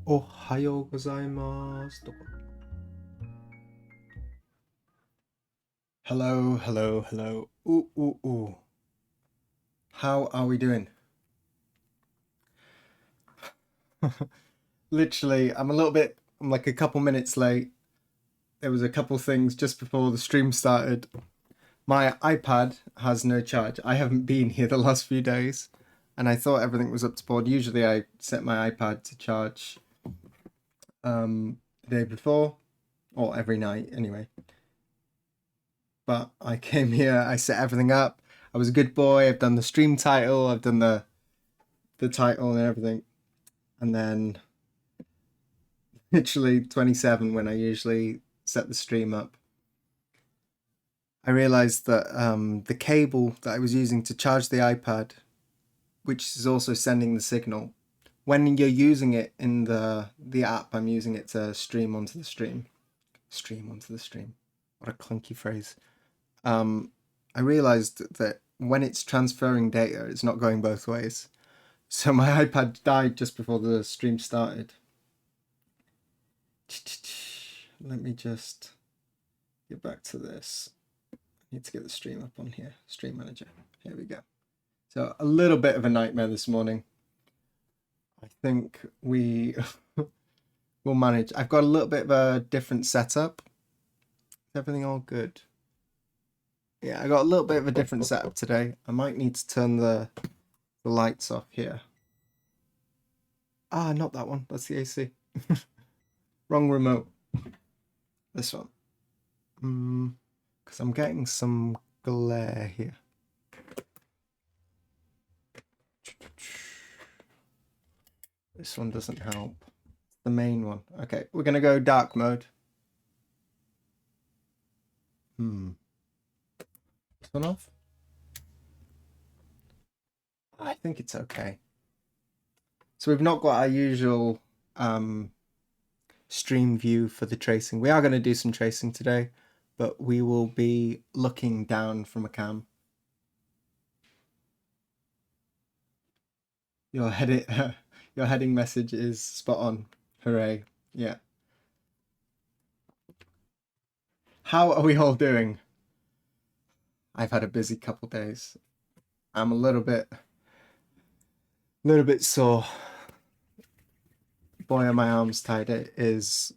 Ohayo gozaimasu. Hello, hello, hello. Ooh, ooh, ooh. How are we doing? Literally, I'm like a couple minutes late. There was a couple things just before the stream started. My iPad has no charge. I haven't been here the last few days, and I thought everything was up to board. Usually I set my iPad to charge the day before, or every night anyway. But I came here, I set everything up. I was a good boy. I've done the stream title, I've done the title and everything. And then literally 27 when I usually set the stream up, I realized that the cable that I was using to charge the iPad, which is also sending the signal, when you're using it in the app, I'm using it to stream onto the stream. Stream onto the stream. What a clunky phrase. I realized that when it's transferring data, it's not going both ways. So my iPad died just before the stream started. Let me just get back to this. I need to get the stream up on here. Stream manager. Here we go. So a little bit of a nightmare this morning. I think we will manage. I've got a little bit of a different setup. Is everything all good? Yeah, I got a little bit of a different setup today. I might need to turn the lights off here. Ah, not that one. That's the AC. Wrong remote. This one. Because I'm getting some glare here. This one doesn't help. The main one. Okay, we're going to go dark mode. Turn off? I think it's okay. So we've not got our usual stream view for the tracing. We are going to do some tracing today, but we will be looking down from a cam. Your heading message is spot on. Hooray. Yeah. How are we all doing? I've had a busy couple days. I'm a little bit sore. Boy, are my arms tired. It is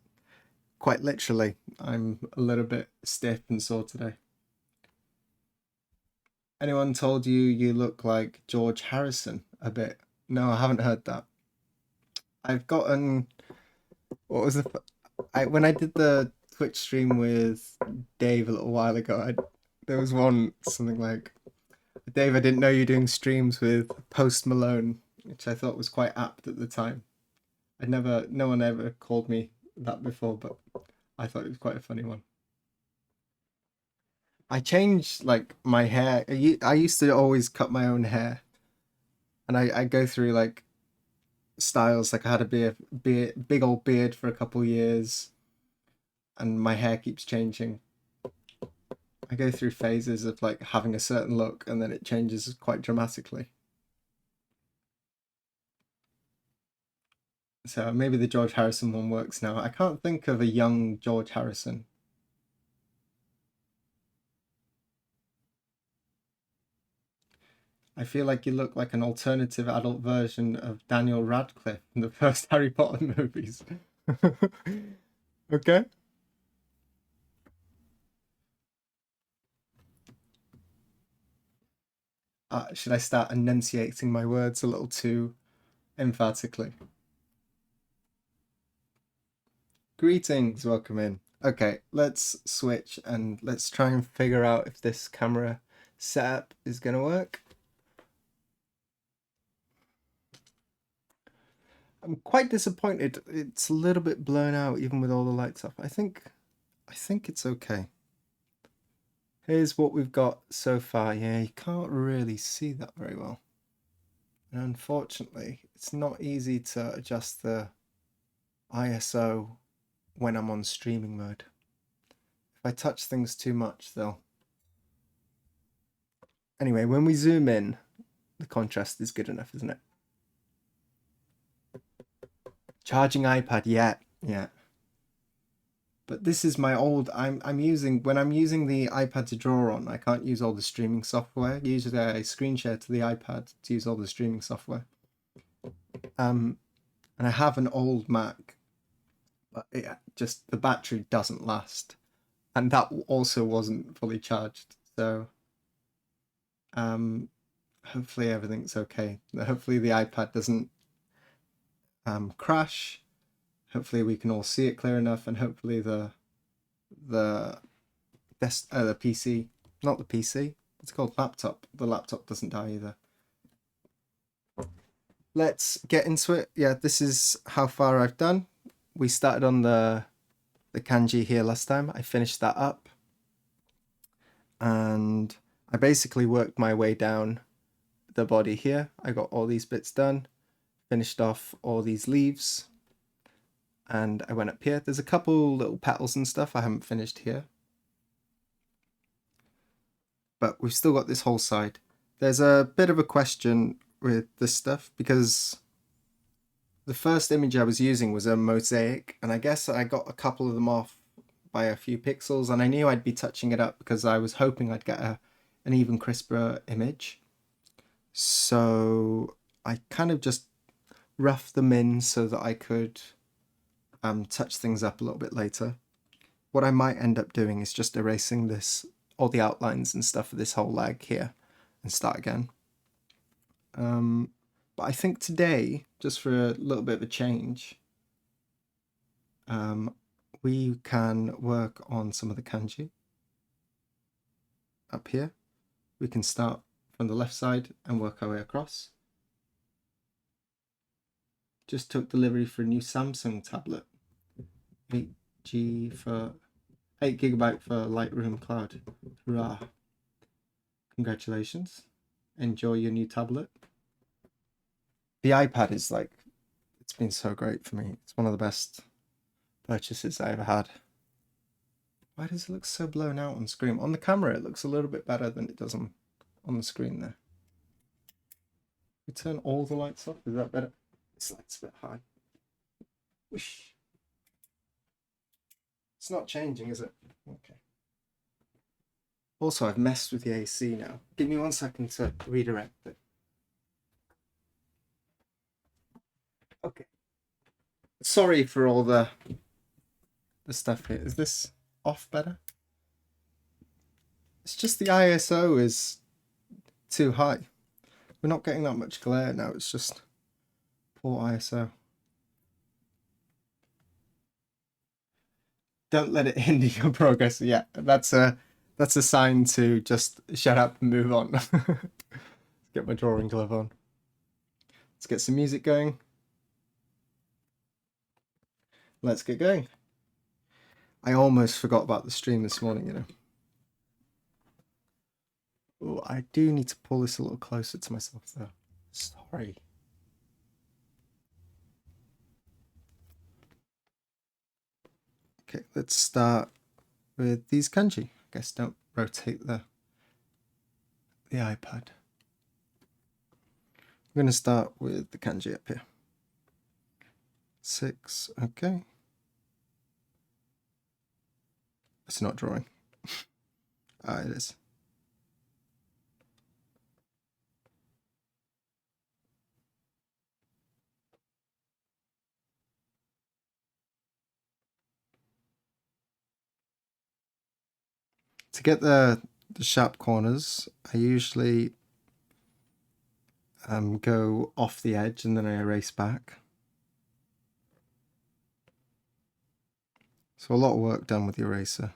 quite literally. I'm a little bit stiff and sore today. Anyone told you you look like George Harrison a bit? No, I haven't heard that. I've gotten... What was when I did the Twitch stream with Dave a little while ago, there was something like, Dave, I didn't know you were doing streams with Post Malone, which I thought was quite apt at the time. No one ever called me that before, but I thought it was quite a funny one. I changed like my hair. I used to always cut my own hair, and I go through like styles. Like I had a big old beard for a couple years, and my hair keeps changing. I go through phases of like having a certain look, and then it changes quite dramatically. So maybe the George Harrison one works now. I can't think of a young George Harrison. I feel like you look like an alternative adult version of Daniel Radcliffe in the first Harry Potter movies. Okay. Should I start enunciating my words a little too emphatically? Greetings, welcome in. Okay, let's switch and let's try and figure out if this camera setup is going to work. I'm quite disappointed. It's a little bit blown out even with all the lights off. I think it's okay. Here's what we've got so far. Yeah, you can't really see that very well. And unfortunately, it's not easy to adjust the ISO when I'm on streaming mode. If I touch things too much, they'll... Anyway, when we zoom in, the contrast is good enough, isn't it? Charging iPad, yeah. But this is my old. I'm using when I'm using the iPad to draw on. I can't use all the streaming software. Usually, I screen share to the iPad to use all the streaming software. And I have an old Mac, but just the battery doesn't last, and that also wasn't fully charged. So, hopefully everything's okay. Hopefully the iPad doesn't crash. Hopefully we can all see it clear enough, and hopefully the PC, not the PC, it's called laptop. The laptop doesn't die either. Let's get into it. Yeah, this is how far I've done. We started on the kanji here last time. I finished that up, and I basically worked my way down the body here. I got all these bits done, finished off all these leaves, and I went up here. There's a couple little petals and stuff I haven't finished here, but we've still got this whole side. There's a bit of a question with this stuff because the first image I was using was a mosaic, and I guess I got a couple of them off by a few pixels, and I knew I'd be touching it up because I was hoping I'd get an even crisper image. So I kind of just roughed them in so that I could touch things up a little bit later. What I might end up doing is just erasing all the outlines and stuff of this whole leg here and start again. But I think today, just for a little bit of a change, we can work on some of the kanji up here. We can start from the left side and work our way across. Just took delivery for a new Samsung tablet. 8GB for 8GB for Lightroom Cloud. Hurrah! Congratulations. Enjoy your new tablet. The iPad is like, it's been so great for me. It's one of the best purchases I ever had. Why does it look so blown out on screen? On the camera, it looks a little bit better than it does on the screen there. We turn all the lights off. Is that better? This light's a bit high. Whoosh. It's not changing, is it? Okay. Also, I've messed with the AC now. Give me 1 second to redirect it. Okay. Sorry for all the stuff here. Is this off better? It's just the ISO is too high. We're not getting that much glare now. It's just poor ISO. Don't let it hinder your progress. Yeah, that's a sign to just shut up and move on. Let's get my drawing glove on. Let's get some music going. Let's get going. I almost forgot about the stream this morning, you know. Oh, I do need to pull this a little closer to myself though. Sorry. Okay, let's start with these kanji. I guess don't rotate the iPad. I'm going to start with the kanji up here. 6, okay. It's not drawing. Ah, it is. To get the sharp corners, I usually go off the edge and then I erase back. So a lot of work done with the eraser.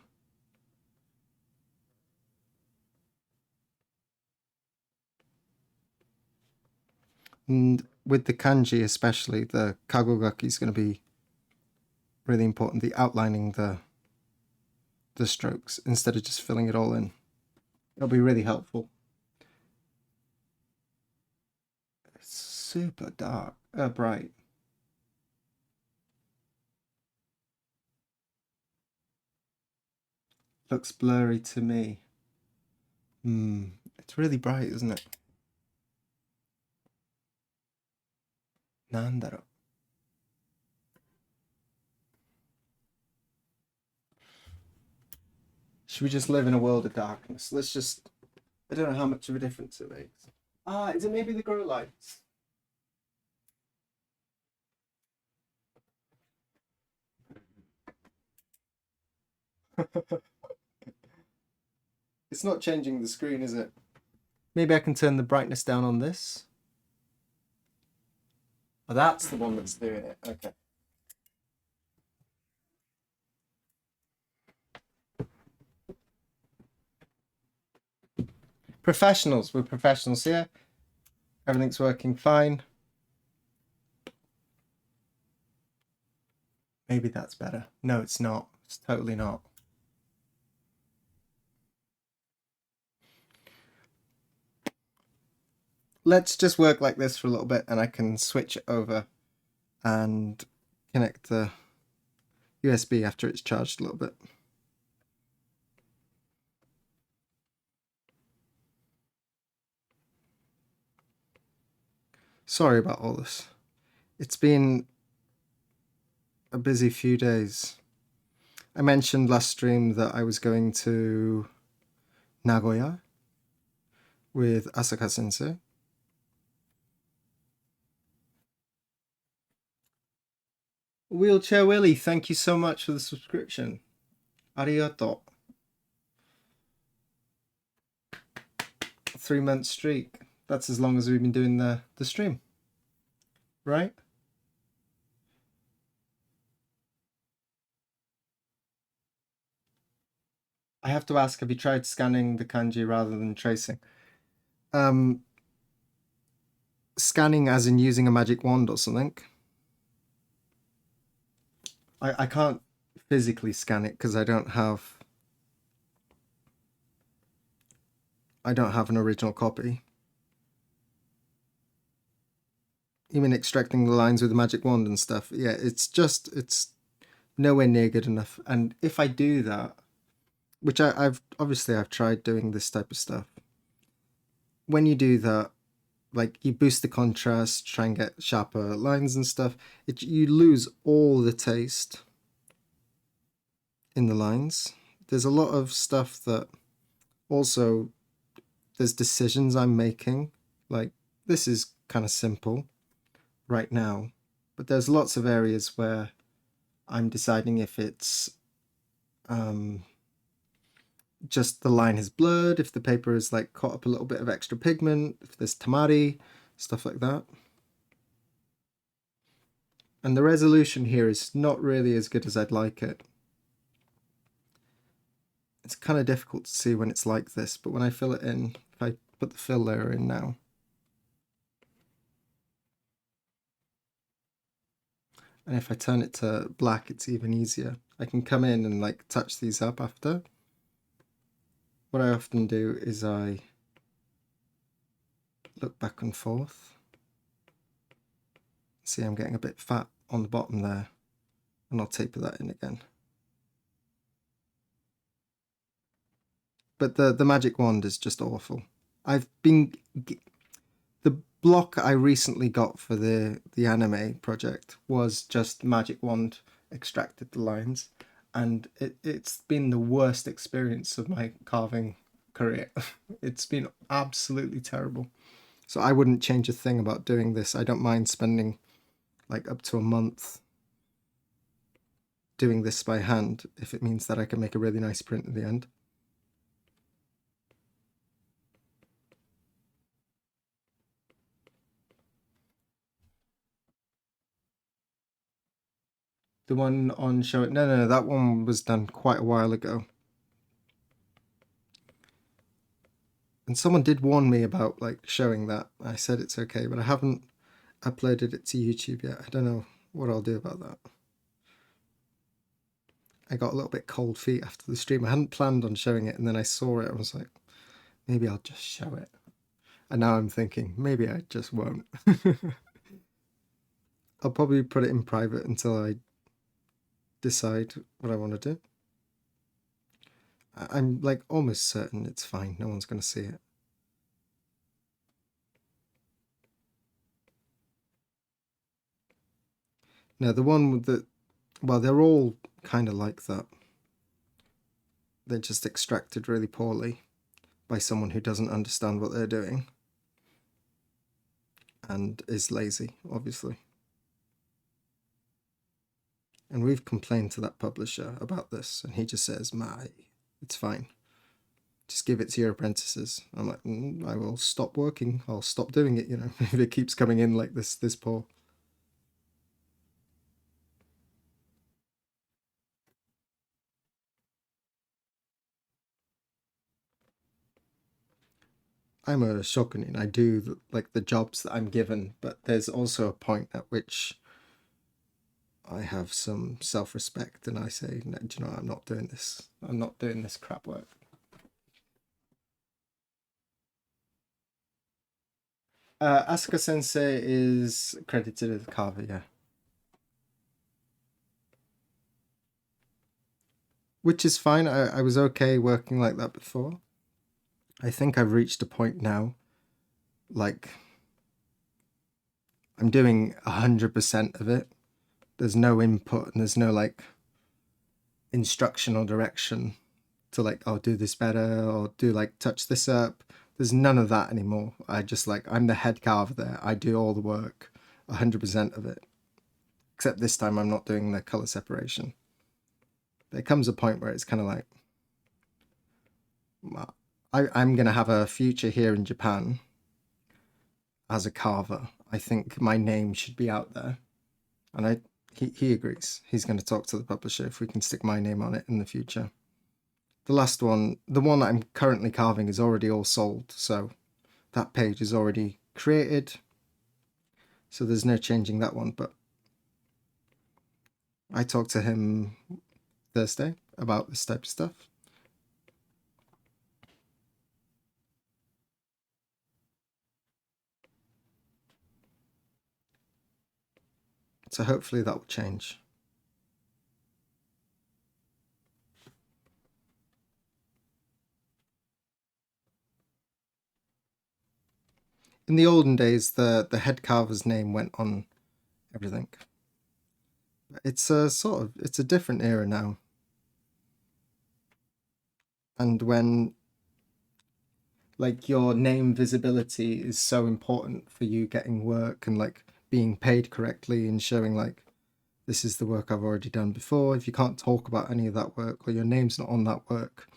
And with the kanji especially, the kagogaki is going to be really important, the outlining the strokes instead of just filling it all in. It'll be really helpful. It's super dark, bright. Looks blurry to me. It's really bright, isn't it? Nandaro. Should we just live in a world of darkness? Let's just... I don't know how much of a difference it makes. Ah, is it maybe the grow lights? It's not changing the screen, is it? Maybe I can turn the brightness down on this. Oh, that's the one that's doing it. Okay. Professionals. We're professionals here. Everything's working fine. Maybe that's better. No, it's not. It's totally not. Let's just work like this for a little bit and I can switch it over and connect the USB after it's charged a little bit. Sorry about all this. It's been a busy few days. I mentioned last stream that I was going to Nagoya with Asaka Sensei. Wheelchair Willie, thank you so much for the subscription. Arigato. 3-month streak. That's as long as we've been doing the stream. Right? I have to ask, have you tried scanning the kanji rather than tracing? Scanning as in using a magic wand or something. I can't physically scan it because I don't have an original copy. Even extracting the lines with a magic wand and stuff, yeah, it's nowhere near good enough. And if I do that, which I've tried doing this type of stuff, when you do that, like you boost the contrast, try and get sharper lines and stuff, you lose all the taste in the lines. There's a lot of stuff that also there's decisions I'm making, like this is kind of simple right now, but there's lots of areas where I'm deciding if it's just the line is blurred, if the paper is like caught up a little bit of extra pigment, if there's tamari, stuff like that. And the resolution here is not really as good as I'd like it. It's kind of difficult to see when it's like this, but when I fill it in, if I put the fill layer in now, and if I turn it to black, it's even easier. I can come in and like touch these up after. What I often do is I look back and forth. See, I'm getting a bit fat on the bottom there, and I'll taper that in again. But the magic wand is just awful. The block I recently got for the anime project was just magic wand extracted the lines, and it's been the worst experience of my carving career. It's been absolutely terrible. So I wouldn't change a thing about doing this. I don't mind spending like up to a month doing this by hand if it means that I can make a really nice print at the end. The one on show it. No, that one was done quite a while ago. And someone did warn me about like showing that. I said it's okay, but I haven't uploaded it to YouTube yet. I don't know what I'll do about that. I got a little bit cold feet after the stream. I hadn't planned on showing it, and then I saw it. I was like, maybe I'll just show it. And now I'm thinking, maybe I just won't. I'll probably put it in private until I decide what I want to do. I'm like almost certain it's fine. No one's going to see it. Now the one with the, well, they're all kind of like that. They're just extracted really poorly by someone who doesn't understand what they're doing and is lazy, obviously. And we've complained to that publisher about this, and he just says, it's fine. Just give it to your apprentices. I'm like, I will stop working. I'll stop doing it, you know, if it keeps coming in like this poor. I'm a shokunin. I do like the jobs that I'm given, but there's also a point at which I have some self-respect and I say, no, do you know, I'm not doing this. I'm not doing this crap work. Asuka Sensei is credited as carver, yeah. Which is fine. I was okay working like that before. I think I've reached a point now, like, I'm doing 100% of it. There's no input and there's no like instruction or direction to like, oh, do this better or do like touch this up. There's none of that anymore. I just like, I'm the head carver there. I do all the work, 100% of it. Except this time I'm not doing the color separation. There comes a point where it's kind of like, I'm going to have a future here in Japan as a carver. I think my name should be out there. And he agrees. He's going to talk to the publisher if we can stick my name on it in the future. The last one, the one that I'm currently carving, is already all sold. So that page is already created. So there's no changing that one. But I talked to him Thursday about this type of stuff. So hopefully that will change. In the olden days, the head carver's name went on everything. It's it's a different era now. And when like your name visibility is so important for you getting work and like being paid correctly and showing like, this is the work I've already done before. If you can't talk about any of that work or your name's not on that work,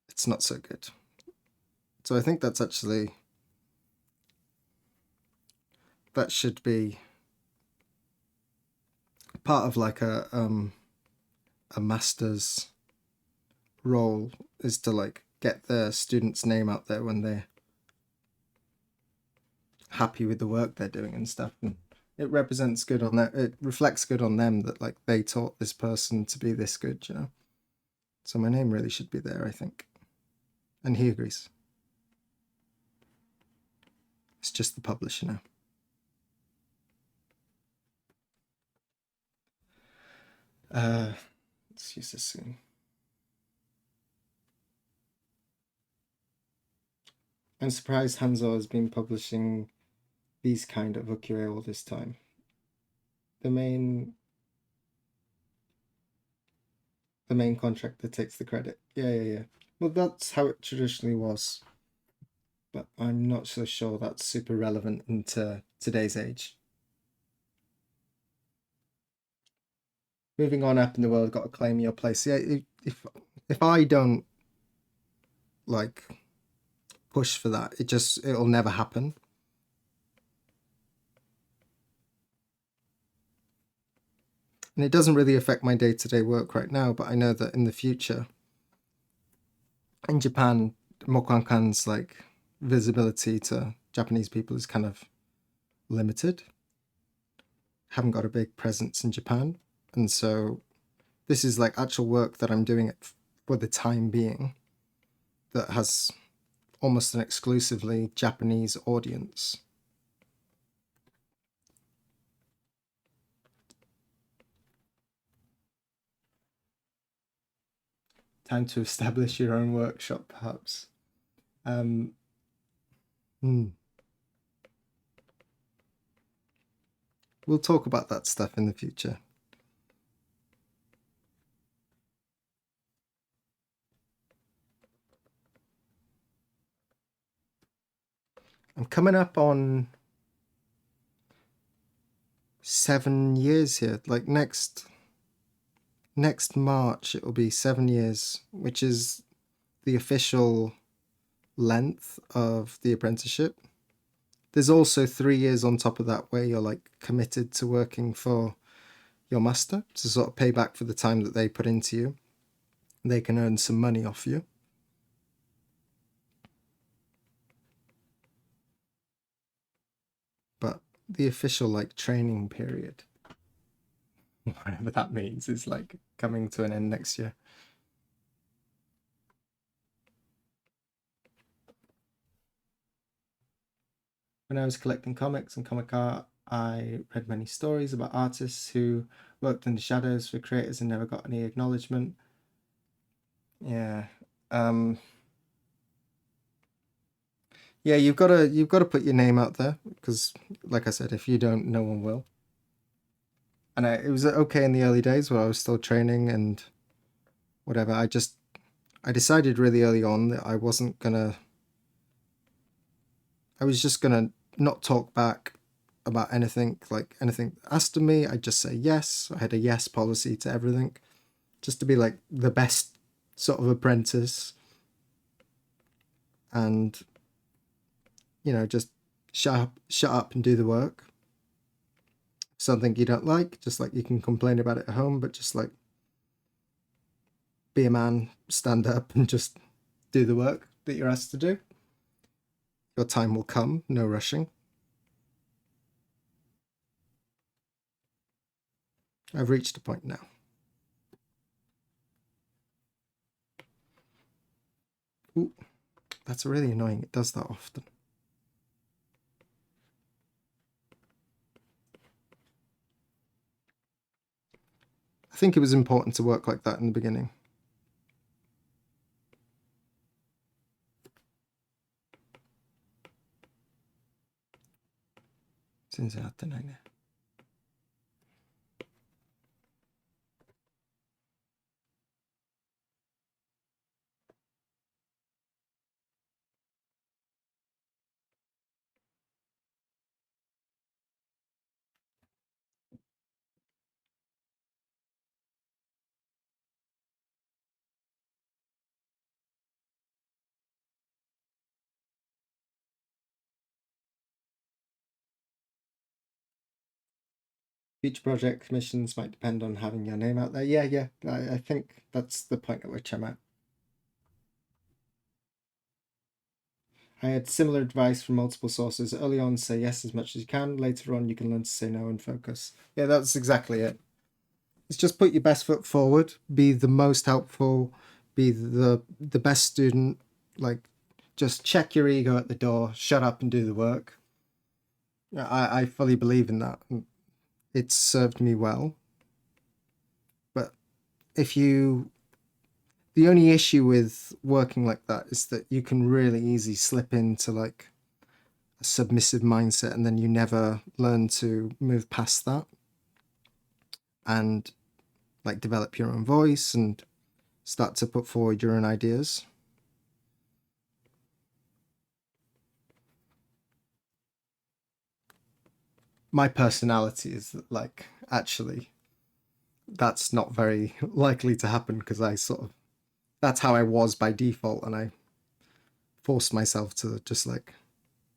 it's not so good. So I think that's actually, that should be part of like a master's role, is to like get the student's name out there when they're happy with the work they're doing and stuff, and it represents good on that. It reflects good on them that like they taught this person to be this good, you know. So my name really should be there, I think. And he agrees. It's just the publisher now. Let's use this soon. I'm surprised Hanzo has been publishing these kind of ukiyo-e all this time. The main contractor takes the credit. Yeah. Well, that's how it traditionally was. But I'm not so sure that's super relevant into today's age. Moving on up in the world, got to claim your place. Yeah, if I don't like push for that, it'll never happen. And it doesn't really affect my day-to-day work right now, but I know that in the future, in Japan, Mokankan's like visibility to Japanese people is kind of limited. Haven't got a big presence in Japan, and so this is like actual work that I'm doing it for the time being that has almost an exclusively Japanese audience. Time to establish your own workshop, perhaps. We'll talk about that stuff in the future. I'm coming up on 7 years here. Like next March, it will be 7 years, which is the official length of the apprenticeship. There's also 3 years on top of that where you're like committed to working for your master to sort of pay back for the time that they put into you. They can earn some money off you. But the official like training period, whatever that means, is like coming to an end next year. When I was collecting comics and comic art, I read many stories about artists who worked in the shadows for creators and never got any acknowledgement. Yeah. Yeah, you've got to put your name out there because, like I said, if you don't, no one will. And it was okay in the early days where I was still training and whatever. I decided really early on that I was just gonna not talk back about anything asked of me. I'd just say yes. I had a yes policy to everything, just to be like the best sort of apprentice. And just shut up and do the work. Something you don't like, just like you can complain about it at home, but just like be a man, stand up and just do the work that you're asked to do. Your time will come, no rushing. I've reached a point now. Ooh, that's really annoying. It does that often. I think it was important to work like that in the beginning. Future project commissions might depend on having your name out there. Yeah. I think that's the point at which I'm at. I had similar advice from multiple sources. Early on, say yes as much as you can. Later on, you can learn to say no and focus. Yeah, that's exactly it. It's just put your best foot forward, be the most helpful, be the best student, like just check your ego at the door, shut up and do the work. I fully believe in that. It's served me well. But if you, the only issue with working like that is that you can really easily slip into like a submissive mindset, and then you never learn to move past that and like develop your own voice and start to put forward your own ideas. My personality is like, actually, that's not very likely to happen, because I sort of, that's how I was by default, and I forced myself to just like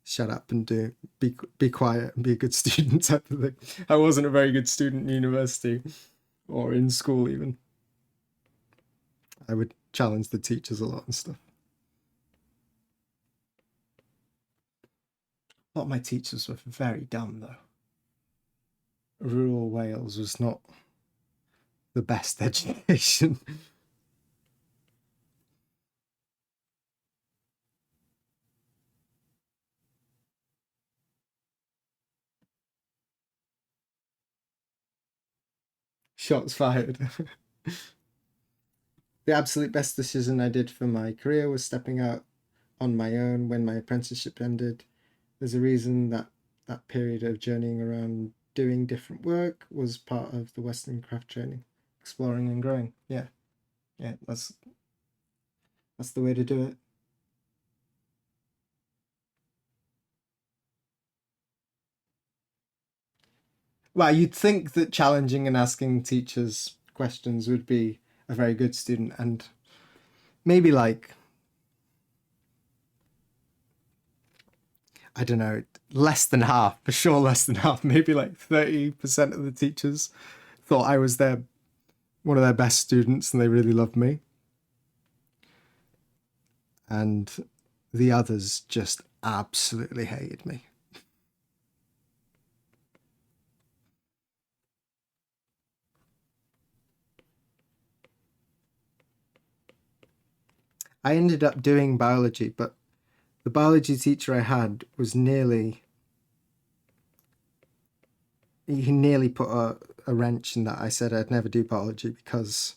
shut up and be quiet and be a good student type of thing. I wasn't a very good student in university or in school even. I would challenge the teachers a lot and stuff. A lot of my teachers were very dumb though. Rural Wales was not the best education. Shots fired. The absolute best decision I did for my career was stepping out on my own when my apprenticeship ended. There's a reason that that period of journeying around doing different work was part of the Western craft training, exploring and growing. Yeah, yeah, that's the way to do it. Well, you'd think that challenging and asking teachers questions would be a very good student, and maybe like, I don't know, less than half, for sure, less than half, maybe like 30% of the teachers thought I was one of their best students and they really loved me. And the others just absolutely hated me. I ended up doing biology, but the biology teacher I had was he nearly put a wrench in that. I said I'd never do biology because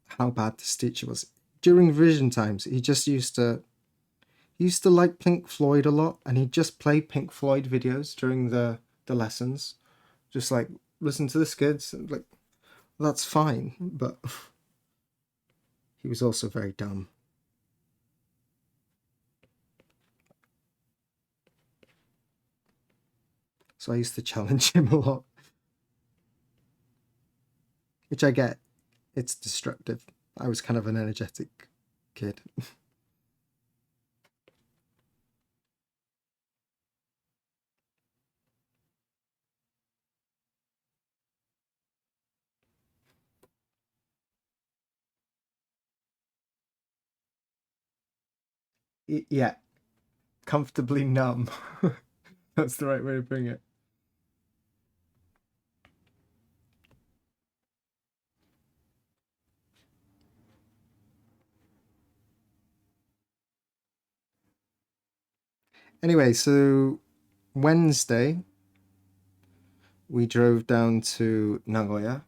how bad this teacher was. During revision times, he used to like Pink Floyd a lot, and he'd just play Pink Floyd videos during the lessons. Just like, listen to this, kids. Like, that's fine, but he was also very dumb. So I used to challenge him a lot, which I get. It's destructive. I was kind of an energetic kid. Yeah, comfortably numb. That's the right way to bring it. Anyway, so Wednesday, we drove down to Nagoya.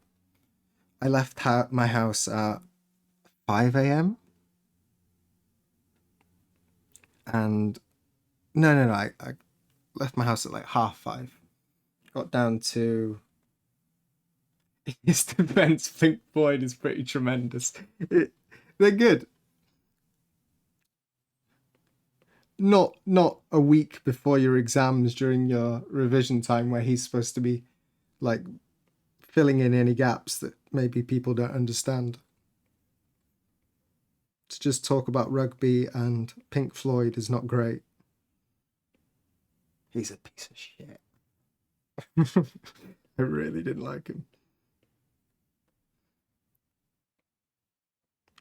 I left my house at 5 a.m. And no, I left my house at like 5:30. Got down to, in his defense, Pink Floyd is pretty tremendous. They're good. Not a week before your exams during your revision time where he's supposed to be like filling in any gaps that maybe people don't understand. To just talk about rugby and Pink Floyd is not great. He's a piece of shit. I really didn't like him.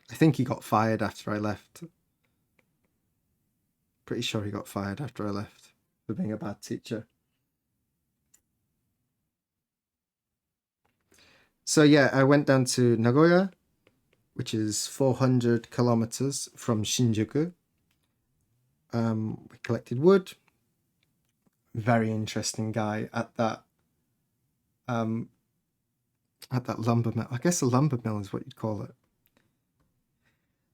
I think he got fired after I left. Pretty sure he got fired after I left for being a bad teacher. So yeah, I went down to Nagoya. which is 400 kilometers from Shinjuku. We collected wood. Very interesting guy at that lumber mill. I guess a lumber mill is what you'd call it.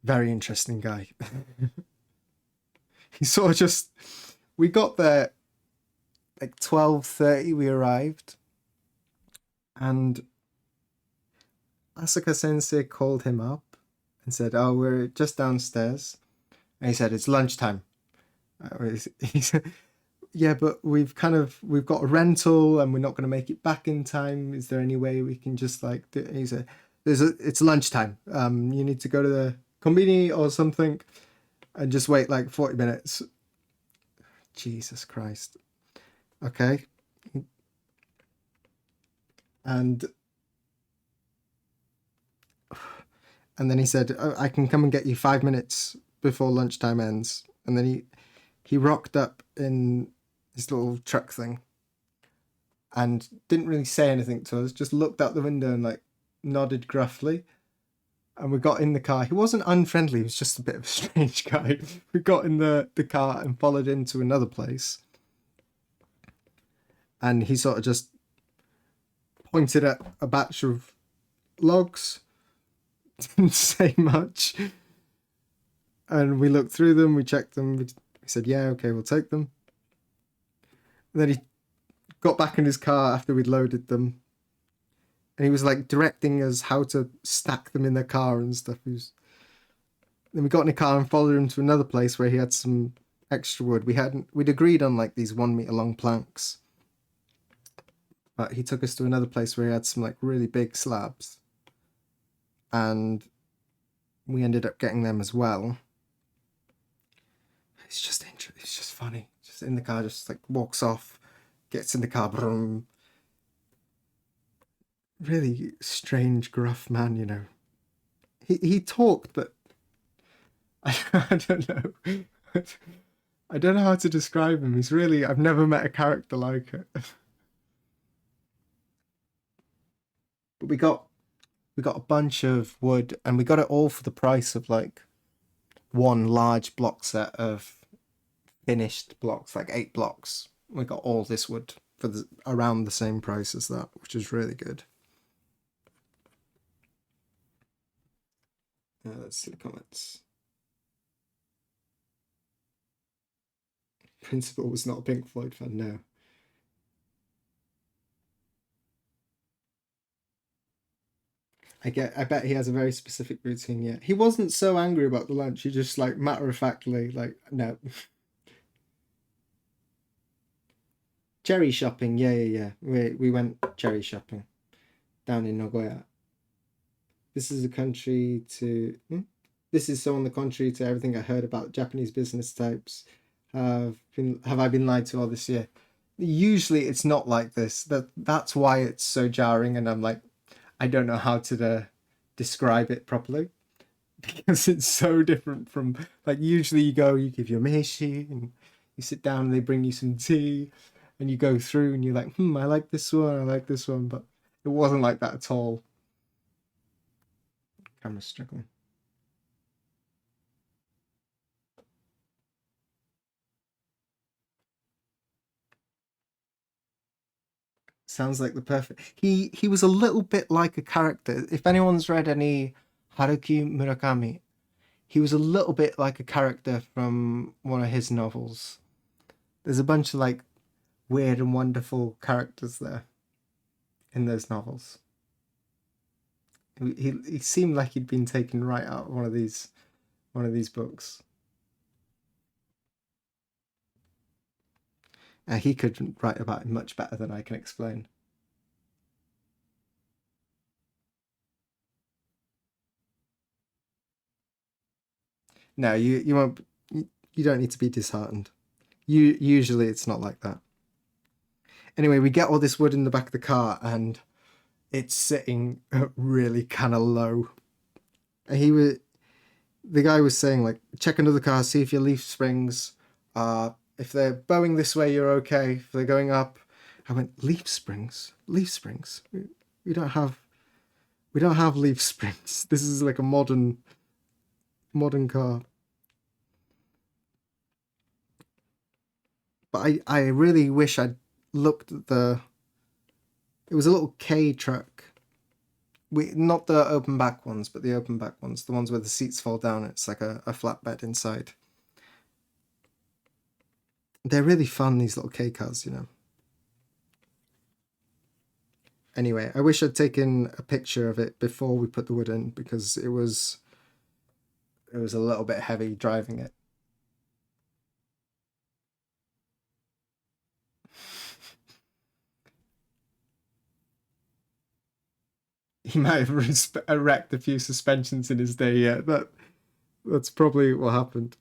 Very interesting guy. He sort of just... We got there like 12:30 we arrived. And Asuka Sensei called him up and said, "Oh, we're just downstairs." And he said, "It's lunchtime." He said, "Yeah, but we've got a rental and we're not going to make it back in time. Is there any way we can just like do it?" He said, "It's lunchtime. You need to go to the combini or something and just wait like 40 minutes." Jesus Christ. Okay. And then he said, "Oh, I can come and get you 5 minutes before lunchtime ends." And then he rocked up in his little truck thing and didn't really say anything to us, just looked out the window and like nodded gruffly. And we got in the car. He wasn't unfriendly, he was just a bit of a strange guy. We got in the car and followed him to another place. And he sort of just pointed at a batch of logs, didn't say much. And we looked through them, we checked them, we said, "Yeah, okay, we'll take them." And then he got back in his car after we'd loaded them. And he was like directing us how to stack them in the car and stuff. Then we got in a car and followed him to another place where he had some extra wood. We'd agreed on like these 1 meter long planks. But he took us to another place where he had some like really big slabs. And we ended up getting them as well. It's just funny. Just in the car, just like walks off, gets in the car, brum. Really strange, gruff man, you know. He talked, but I don't know. I don't know how to describe him. I've never met a character like it. But we got a bunch of wood, and we got it all for the price of like one large block set of finished blocks, like 8 blocks. We got all this wood for around the same price as that, which is really good. Let's see the comments. Principal was not a Pink Floyd fan, no. I bet he has a very specific routine. Yeah, he wasn't so angry about the lunch. He just like matter of factly like, no. Cherry shopping, yeah. We went cherry shopping down in Nagoya. This is so on the contrary to everything I heard about Japanese business types. Have I been lied to all this year? Usually it's not like this. That's why it's so jarring, and I'm like, I don't know how to describe it properly, because it's so different from like usually you give your meishi and you sit down and they bring you some tea and you go through and you're like, I like this one, but it wasn't like that at all. Camera's struggling. Sounds like the perfect. He was a little bit like a character. If anyone's read any Haruki Murakami, he was a little bit like a character from one of his novels. There's a bunch of like weird and wonderful characters there in those novels. He seemed like he'd been taken right out of one of these books. He could write about it much better than I can explain. No, you won't. You don't need to be disheartened. Usually it's not like that. Anyway, we get all this wood in the back of the car, and it's sitting really kind of low. The guy was saying like, check another car, see if your leaf springs. If they're bowing this way, you're okay. If they're going up, I went, leaf springs. We don't have We don't have leaf springs. This is like a modern car. But I really wish I'd looked at the. It was a little K truck. Not the open back ones, but the open back ones, the ones where the seats fall down. It's like a flatbed inside. They're really fun, these little K cars, you know. Anyway, I wish I'd taken a picture of it before we put the wood in, because it was a little bit heavy driving it. He might have wrecked a few suspensions in his day. Yeah, that's probably what happened.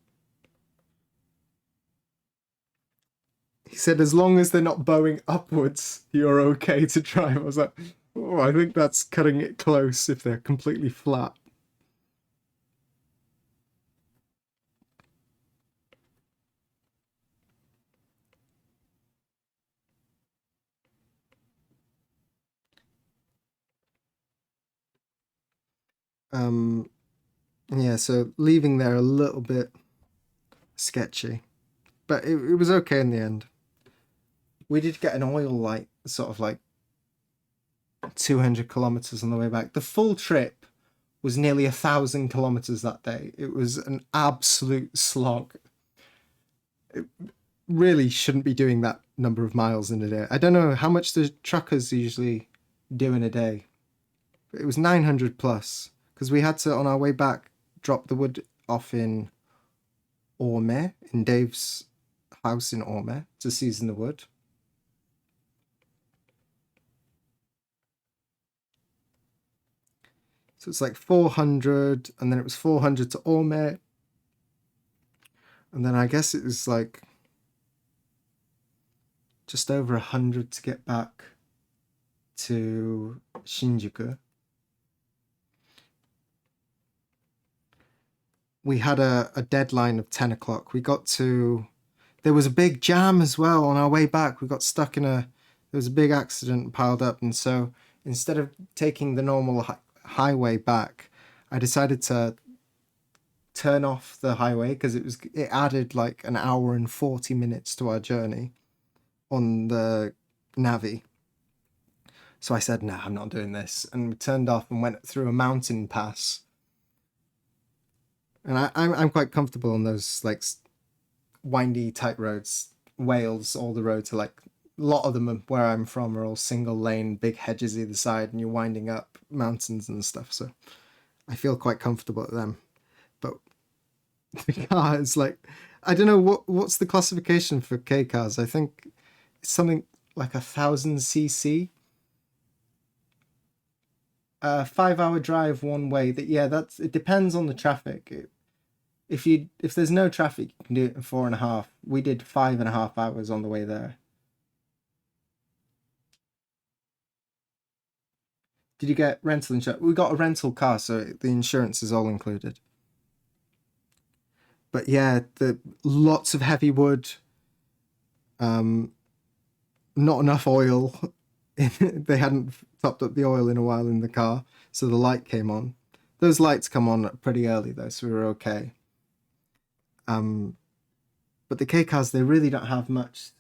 He said, as long as they're not bowing upwards, you're okay to drive. I was like, oh, I think that's cutting it close if they're completely flat. Yeah, so leaving there a little bit sketchy, but it was okay in the end. We did get an oil light, sort of like 200 kilometers on the way back. The full trip was nearly 1,000 kilometers that day. It was an absolute slog. It really shouldn't be doing that number of miles in a day. I don't know how much the truckers usually do in a day. It was 900 plus, because we had to, on our way back, drop the wood off in Orme, in Dave's house in Orme, to season the wood. So it's like 400, and then it was 400 to Orme. And then I guess it was like just over 100 to get back to Shinjuku. We had a deadline of 10 o'clock. There was a big jam as well on our way back. We got stuck there was a big accident piled up. And so instead of taking the normal highway back, I decided to turn off the highway, because it added like an hour and 40 minutes to our journey on the Navi. So I said, no, I'm not doing this. And we turned off and went through a mountain pass. And I'm quite comfortable on those like windy tight roads. Wales, all the roads are like, a lot of them where I'm from are all single lane, big hedges either side, and you're winding up mountains and stuff. So I feel quite comfortable at them. But the car is like, I don't know what's the classification for K cars. I think it's something like 1,000 cc. 5 hour drive one way. It depends on the traffic. If there's no traffic, you can do it in 4.5. We did 5.5 hours on the way there. Did you get rental insurance? We got a rental car, so the insurance is all included. But yeah, lots of heavy wood. Not enough oil. They hadn't topped up the oil in a while in the car, so the light came on. Those lights come on pretty early though, so we were okay. But the K cars, they really don't have much.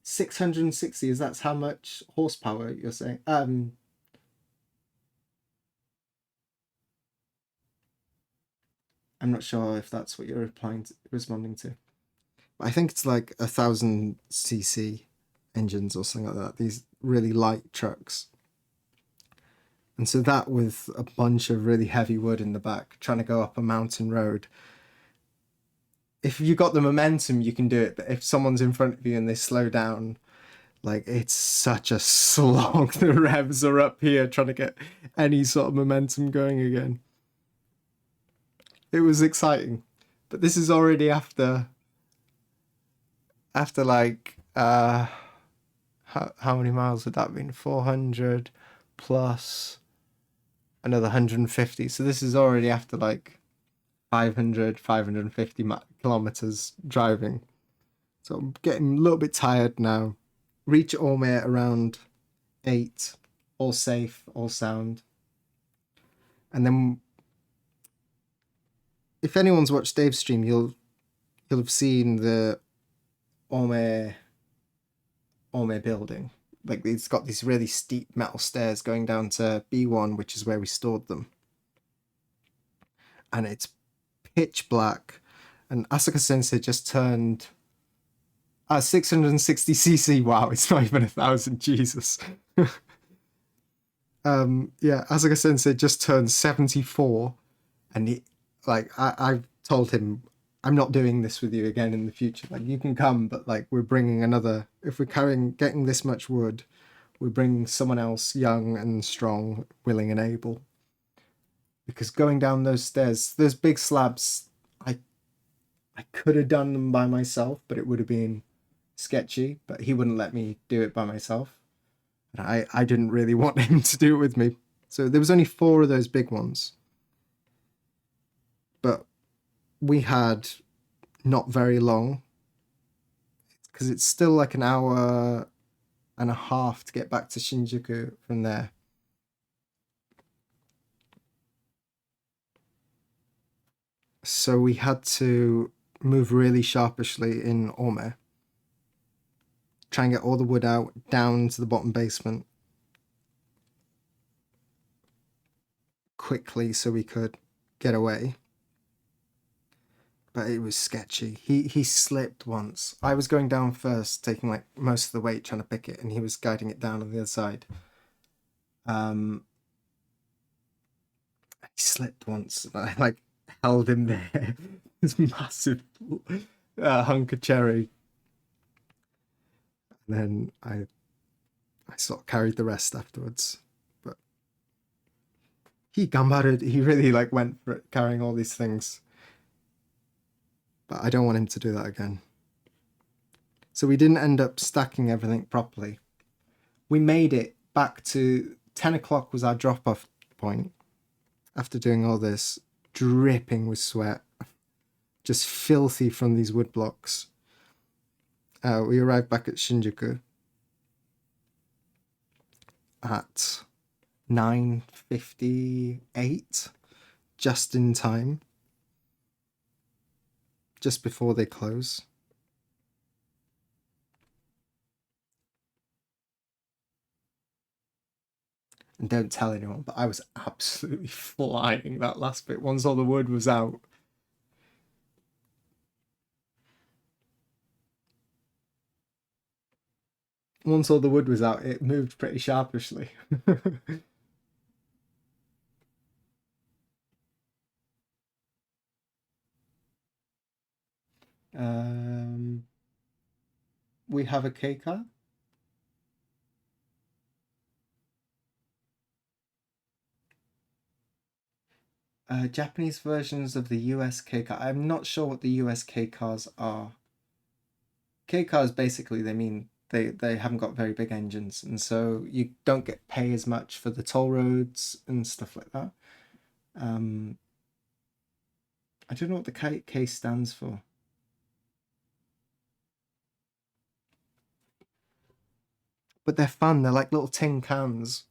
660, is that's how much horsepower you're saying? I'm not sure if that's what you're responding to. I think it's like 1,000 cc engines or something like that. These really light trucks. And so that with a bunch of really heavy wood in the back, trying to go up a mountain road. If you got the momentum, you can do it. But if someone's in front of you and they slow down, like, it's such a slog. The revs are up here trying to get any sort of momentum going again. It was exciting. But this is already after like how many miles would that been? 400 plus another 150. So this is already after like 550 kilometers driving. So I'm getting a little bit tired now. Reach Orme around 8, all safe, all sound. And then, if anyone's watched Dave's stream, you'll have seen the Ome building. Like, it's got these really steep metal stairs going down to B1, which is where we stored them. And it's pitch black. And Asuka Sensei just turned 660cc. Wow, it's not even 1,000. Jesus. Yeah, Asuka Sensei just turned 74, and I've told him, I'm not doing this with you again in the future. Like, you can come, but like, we're bringing another. If we're getting this much wood, we're bringing someone else young and strong, willing and able. Because going down those stairs, those big slabs, I could have done them by myself, but it would have been sketchy. But he wouldn't let me do it by myself. And I didn't really want him to do it with me. So there was only 4 of those big ones. But we had not very long, because it's still like an hour and a half to get back to Shinjuku from there. So we had to move really sharpishly in Ome. Try and get all the wood out, down to the bottom basement quickly so we could get away. But it was sketchy. He slipped once. I was going down first, taking like most of the weight, trying to pick it, and he was guiding it down on the other side. He slipped once, and I like held him there. This massive hunk of cherry. And then I sort of carried the rest afterwards. But he gambared. He really like went for it, carrying all these things. But I don't want him to do that again. So we didn't end up stacking everything properly. We made it back to 10 o'clock was our drop-off point. After doing all this, dripping with sweat, just filthy from these wood blocks. We arrived back at Shinjuku at 9:58, just in time, just before they close. And don't tell anyone, but I was absolutely flying that last bit once all the wood was out. Once all the wood was out, it moved pretty sharpishly. We have a K car. Japanese versions of the US K car. I'm not sure what the US K cars are. K cars basically, they mean they haven't got very big engines, and so you don't get pay as much for the toll roads and stuff like that. I don't know what the K stands for. But they're fun. They're like little tin cans.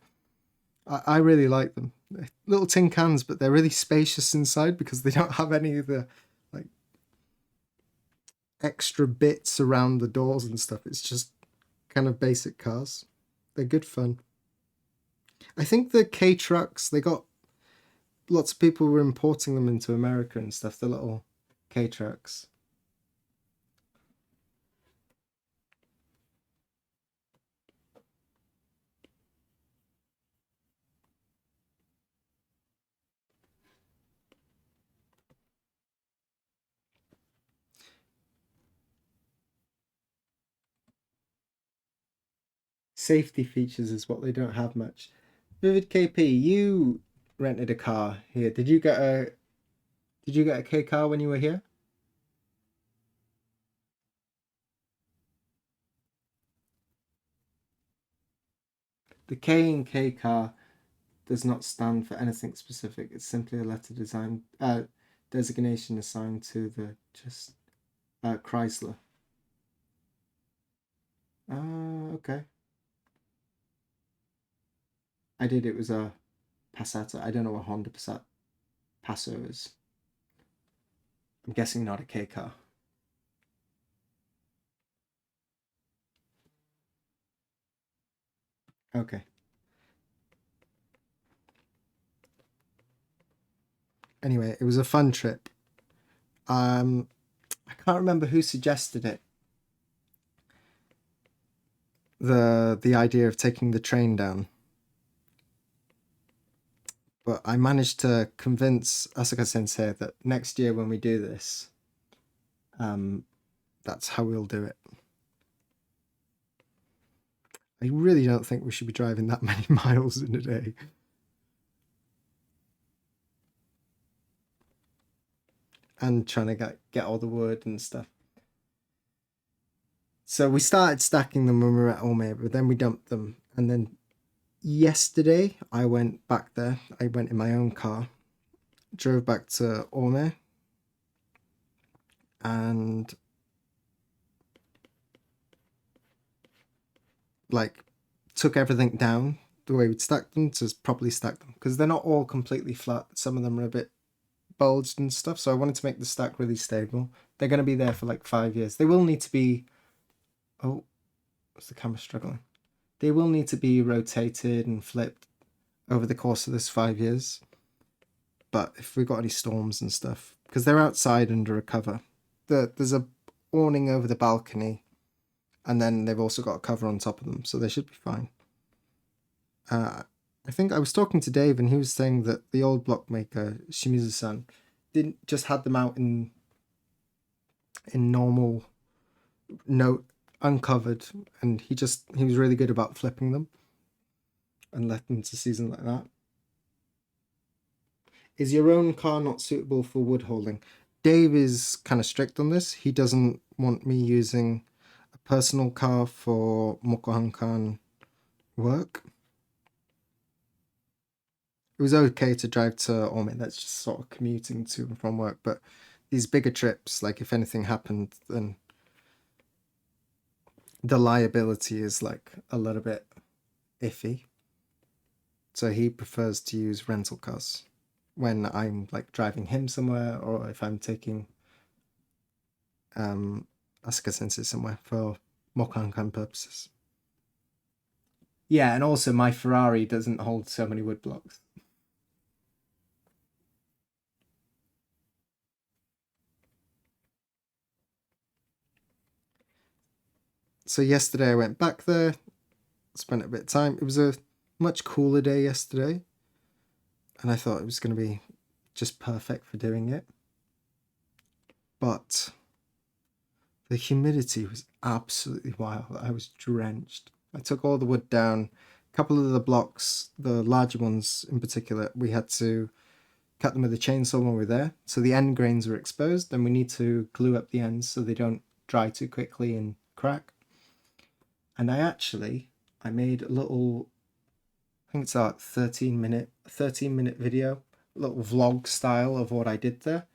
I really like them. They're little tin cans, but they're really spacious inside because they don't have any of the like extra bits around the doors and stuff. It's just kind of basic cars. They're good fun. I think the K trucks, they got lots of people were importing them into America and stuff, the little K trucks. Safety features is what they don't have much. Vivid KP, you rented a car here. Did you get a K car when you were here? The K in K car does not stand for anything specific. It's simply a letter designation assigned to the Chrysler. Okay. I did. It was a Passata. I don't know what Honda Passo is. I'm guessing not a K car. Okay. Anyway, it was a fun trip. I can't remember who suggested it. The idea of taking the train down. But I managed to convince Asuka Sensei that next year when we do this, that's how we'll do it. I really don't think we should be driving that many miles in a day. And trying to get all the wood and stuff. So we started stacking them when we were at Ome, but then we dumped them. And then yesterday I went back there. I went in my own car, drove back to Ome, and like took everything down the way we'd stacked them to properly stack them, because they're not all completely flat. Some of them are a bit bulged and stuff, so I wanted to make the stack really stable. They're going to be there for like 5 years. They will need to be... Oh, is the camera struggling? They will need to be rotated and flipped over the course of this 5 years. But if we've got any storms and stuff, because they're outside under a cover, there's a awning over the balcony, and then they've also got a cover on top of them, so they should be fine. I think I was talking to Dave, and he was saying that the old block maker, Shimizu-san, didn't just had them out in normal note, uncovered, and he was really good about flipping them and letting them to season like that. Is your own car not suitable for wood hauling? Dave is kind of strict on this. He doesn't want me using a personal car for Mokohankan work. It was okay to drive to Ome, that's just sort of commuting to and from work, but these bigger trips, like if anything happened, then the liability is like a little bit iffy. So he prefers to use rental cars when I'm like driving him somewhere, or if I'm taking Asuka Sensei somewhere for Mokankan purposes. Yeah, and also my Ferrari doesn't hold so many wood blocks. So yesterday I went back there, spent a bit of time. It was a much cooler day yesterday, and I thought it was going to be just perfect for doing it. But the humidity was absolutely wild. I was drenched. I took all the wood down. A couple of the blocks, the larger ones in particular, we had to cut them with a chainsaw when we were there. So the end grains were exposed, and we need to glue up the ends so they don't dry too quickly and crack. And I made a little, I think it's a 13-minute video, a little vlog style of what I did there.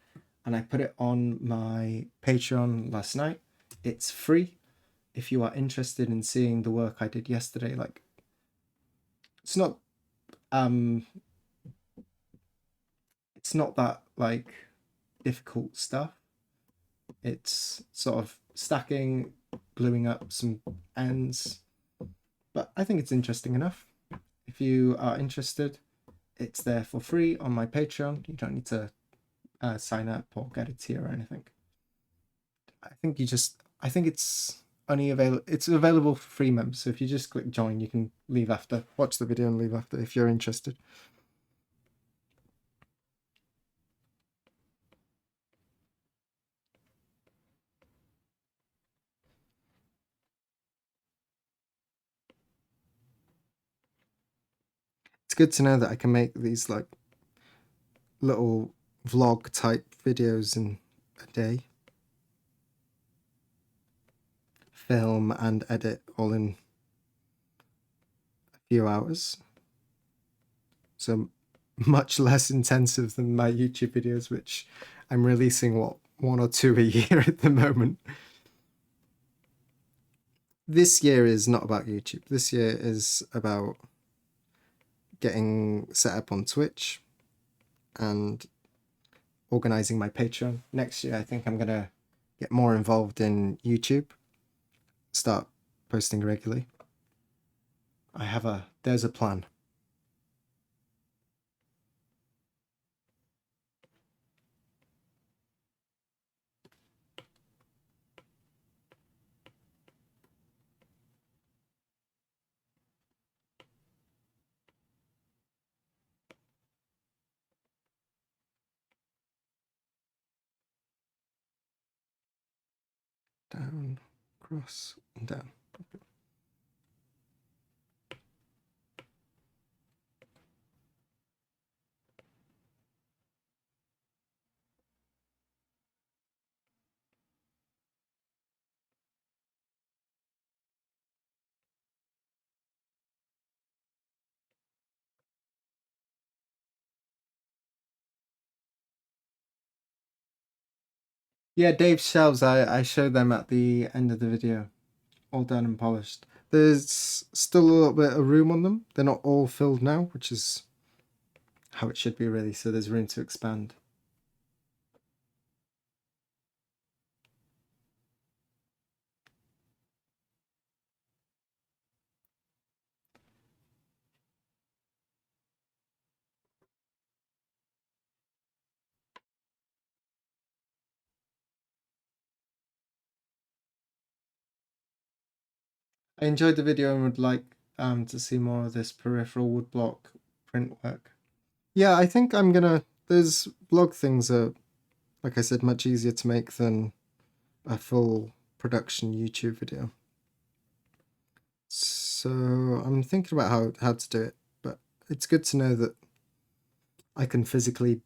And I put it on my Patreon last night. It's free if you are interested in seeing the work I did yesterday. Like, it's not that like difficult stuff. It's sort of stacking, gluing up some ends, but I think it's interesting enough. If you are interested, it's there for free on my Patreon. You don't need to sign up or get a tier or anything. I think it's only available. It's available for free members. So if you just click join, you can leave after, watch the video and leave after if you're interested. It's good to know that I can make these like little vlog type videos in a day. Film and edit all in a few hours. So much less intensive than my YouTube videos, which I'm releasing, 1 or 2 a year at the moment. This year is not about YouTube. This year is about getting set up on Twitch and organizing my Patreon. Next year, I think I'm going to get more involved in YouTube, start posting regularly. There's a plan. Down, cross, and down. Yeah, Dave's shelves, I showed them at the end of the video, all done and polished. There's still a little bit of room on them. They're not all filled now, which is how it should be really, so there's room to expand. I enjoyed the video and would like to see more of this peripheral woodblock print work. Yeah, I think I'm gonna. There's vlog things are, like I said, much easier to make than a full production YouTube video. So I'm thinking about how to do it, but it's good to know that I can physically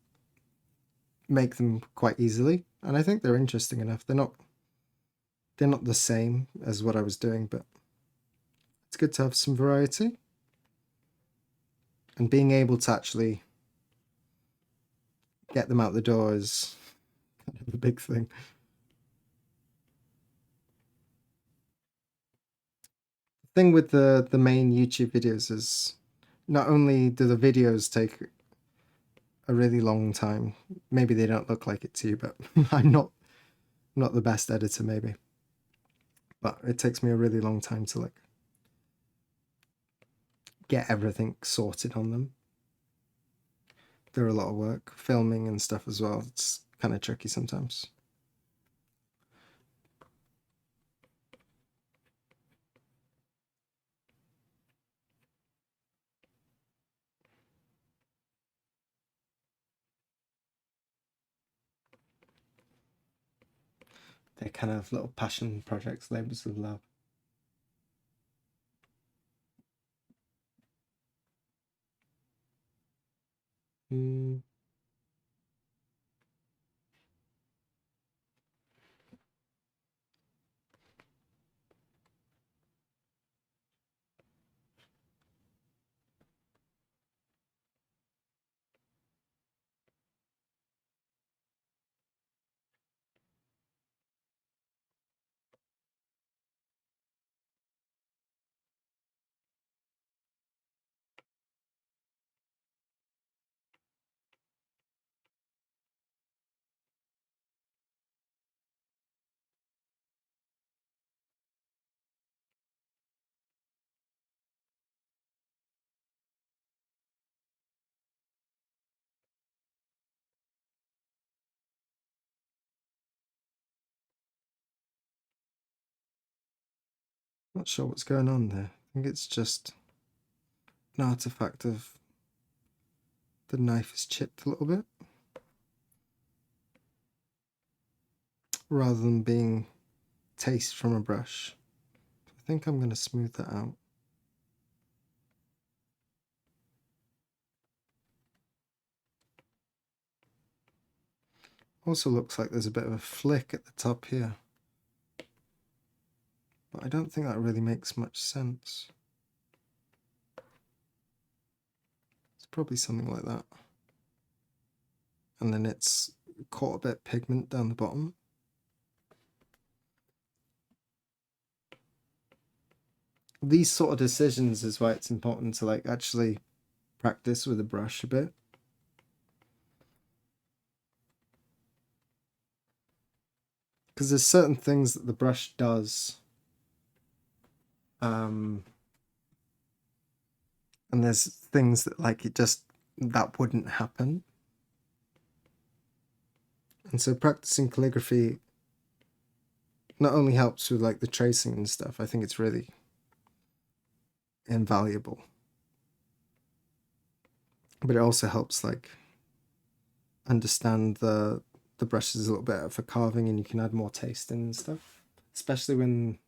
make them quite easily, and I think they're interesting enough. They're not the same as what I was doing, but it's good to have some variety. And being able to actually get them out the door is kind of a big thing. The thing with the main YouTube videos is not only do the videos take a really long time, maybe they don't look like it to you, but I'm not the best editor maybe, but it takes me a really long time to like get everything sorted on them. They're a lot of work, filming and stuff as well. It's kind of tricky sometimes. They're kind of little passion projects, labors of love. Not sure what's going on there. I think it's just an artifact of the knife is chipped a little bit rather than being taste from a brush. I think I'm going to smooth that out. Also looks like there's a bit of a flick at the top here, but I don't think that really makes much sense. It's probably something like that. And then it's caught a bit of pigment down the bottom. These sort of decisions is why it's important to like actually practice with a brush a bit. Because there's certain things that the brush does, and there's things that like that wouldn't happen. And so practicing calligraphy not only helps with like the tracing and stuff, I think it's really invaluable, but it also helps like understand the brushes a little bit for carving, and you can add more taste in and stuff, especially when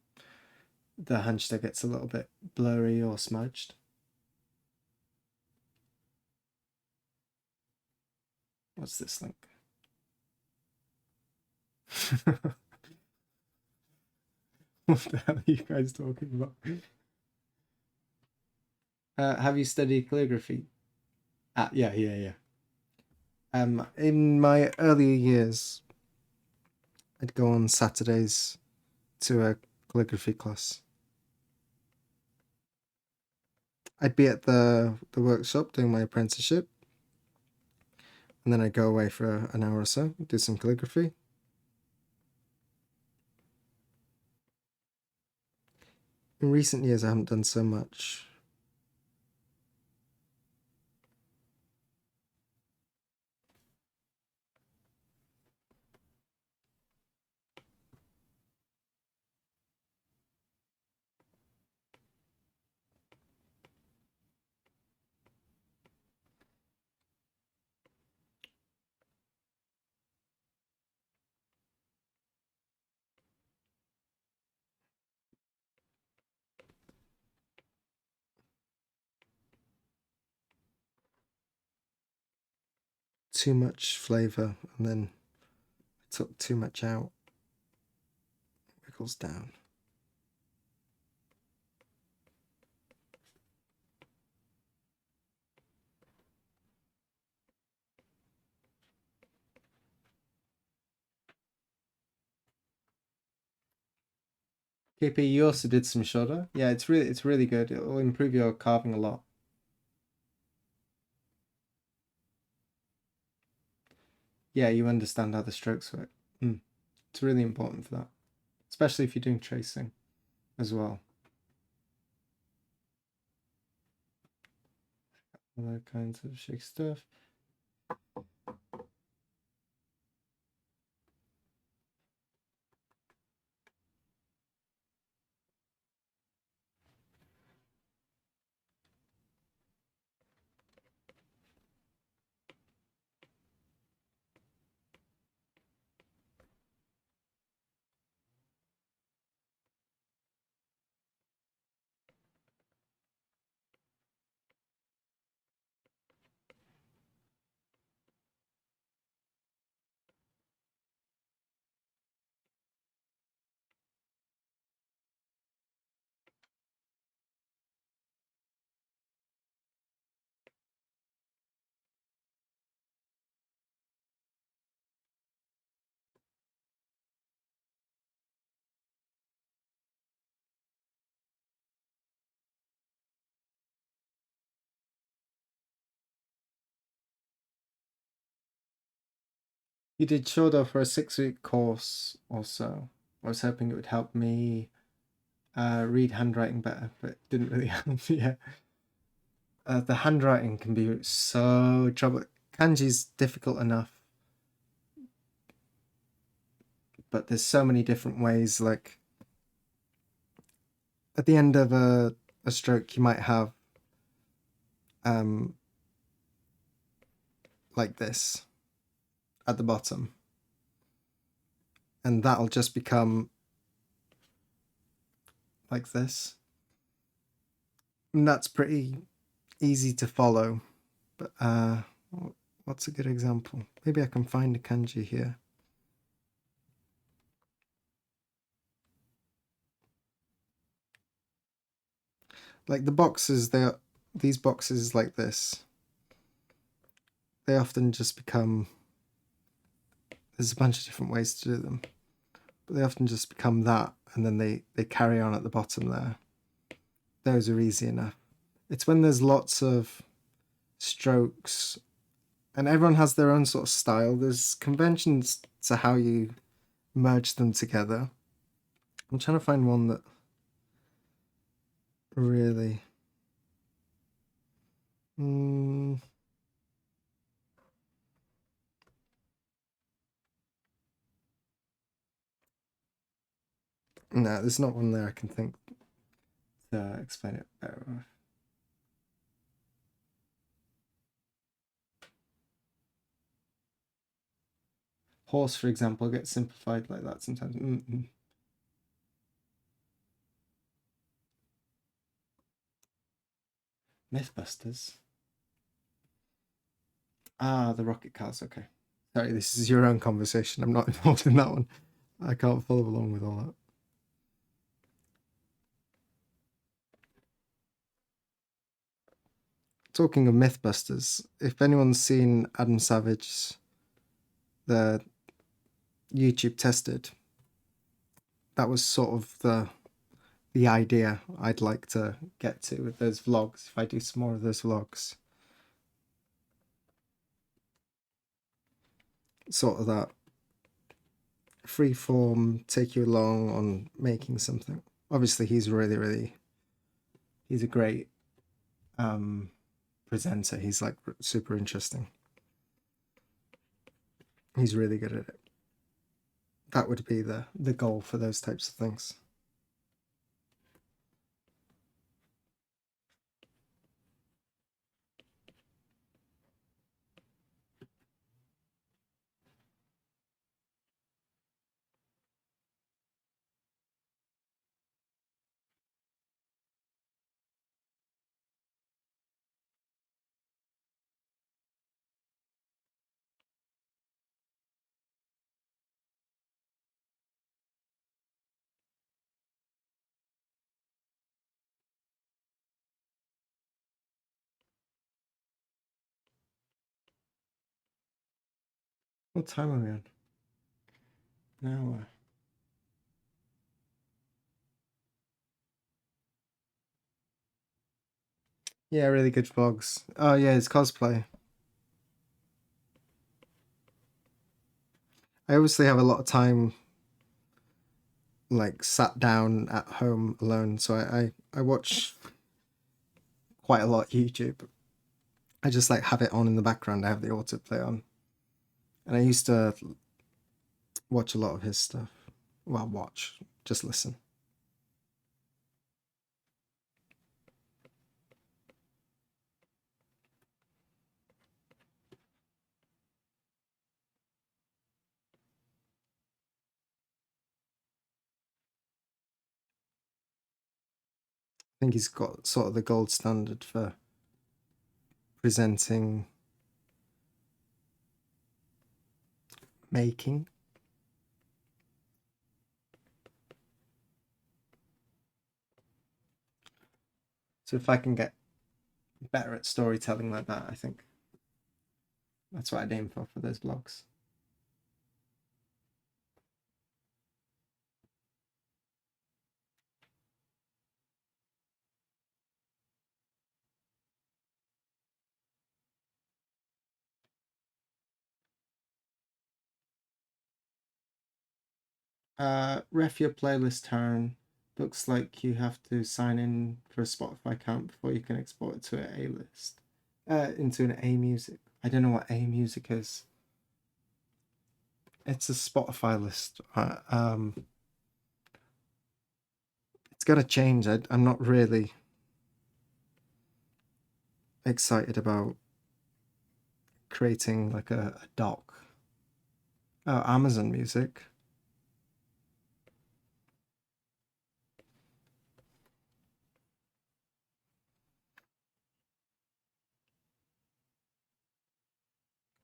the Hanshita gets a little bit blurry or smudged. What's this link? What the hell are you guys talking about? Have you studied calligraphy? Yeah. In my earlier years, I'd go on Saturdays to a calligraphy class. I'd be at the workshop doing my apprenticeship, and then I'd go away for an hour or so, do some calligraphy. In recent years, I haven't done so much. Too much flavour, and then I took too much out. It wiggles down. KP, you also did some shoulder. Yeah, it's really good. It will improve your carving a lot. Yeah, you understand how the strokes work. It's really important for that, especially if you're doing tracing as well. Other kinds of shake stuff. You did shoulder for a 6-week course or so. I was hoping it would help me read handwriting better, but it didn't really help. Yeah. The handwriting can be so trouble. Kanji's difficult enough, but there's so many different ways. Like at the end of a stroke, you might have like this at the bottom, and that'll just become like this, and that's pretty easy to follow. But what's a good example? Maybe I can find a kanji here. Like the boxes, these boxes like this, they often just become, there's a bunch of different ways to do them, but they often just become that, and then they carry on at the bottom there. Those are easy enough. It's when there's lots of strokes, and everyone has their own sort of style. There's conventions to how you merge them together. I'm trying to find one that really. Mm, no, there's not one there I can think to explain it better. Horse, for example, gets simplified like that sometimes. Mythbusters. Ah, the rocket cars. Okay. Sorry, this is your own conversation. I'm not involved in that one. I can't follow along with all that. Talking of Mythbusters, if anyone's seen Adam Savage's the YouTube tested, that was sort of the idea I'd like to get to with those vlogs. If I do some more of those vlogs, sort of that free form, take you along on making something. Obviously, he's he's a great presenter. He's like super interesting. He's really good at it. That would be the goal for those types of things. What time are we on? Now. Yeah, really good vlogs. Oh yeah, it's cosplay. I obviously have a lot of time like sat down at home alone, so I watch quite a lot of YouTube. I just like have it on in the background. I have the autoplay on, and I used to watch a lot of his stuff. Well, watch, just listen. I think he's got sort of the gold standard for presenting, making. So if I can get better at storytelling like that, I think that's what I'd aim for those blogs. Ref your playlist turn. Looks like you have to sign in for a Spotify account before you can export it to an A list. Into an A music. I don't know what A music is. It's a Spotify list. It's got to change. I'm not really excited about creating like a doc. Oh, Amazon Music.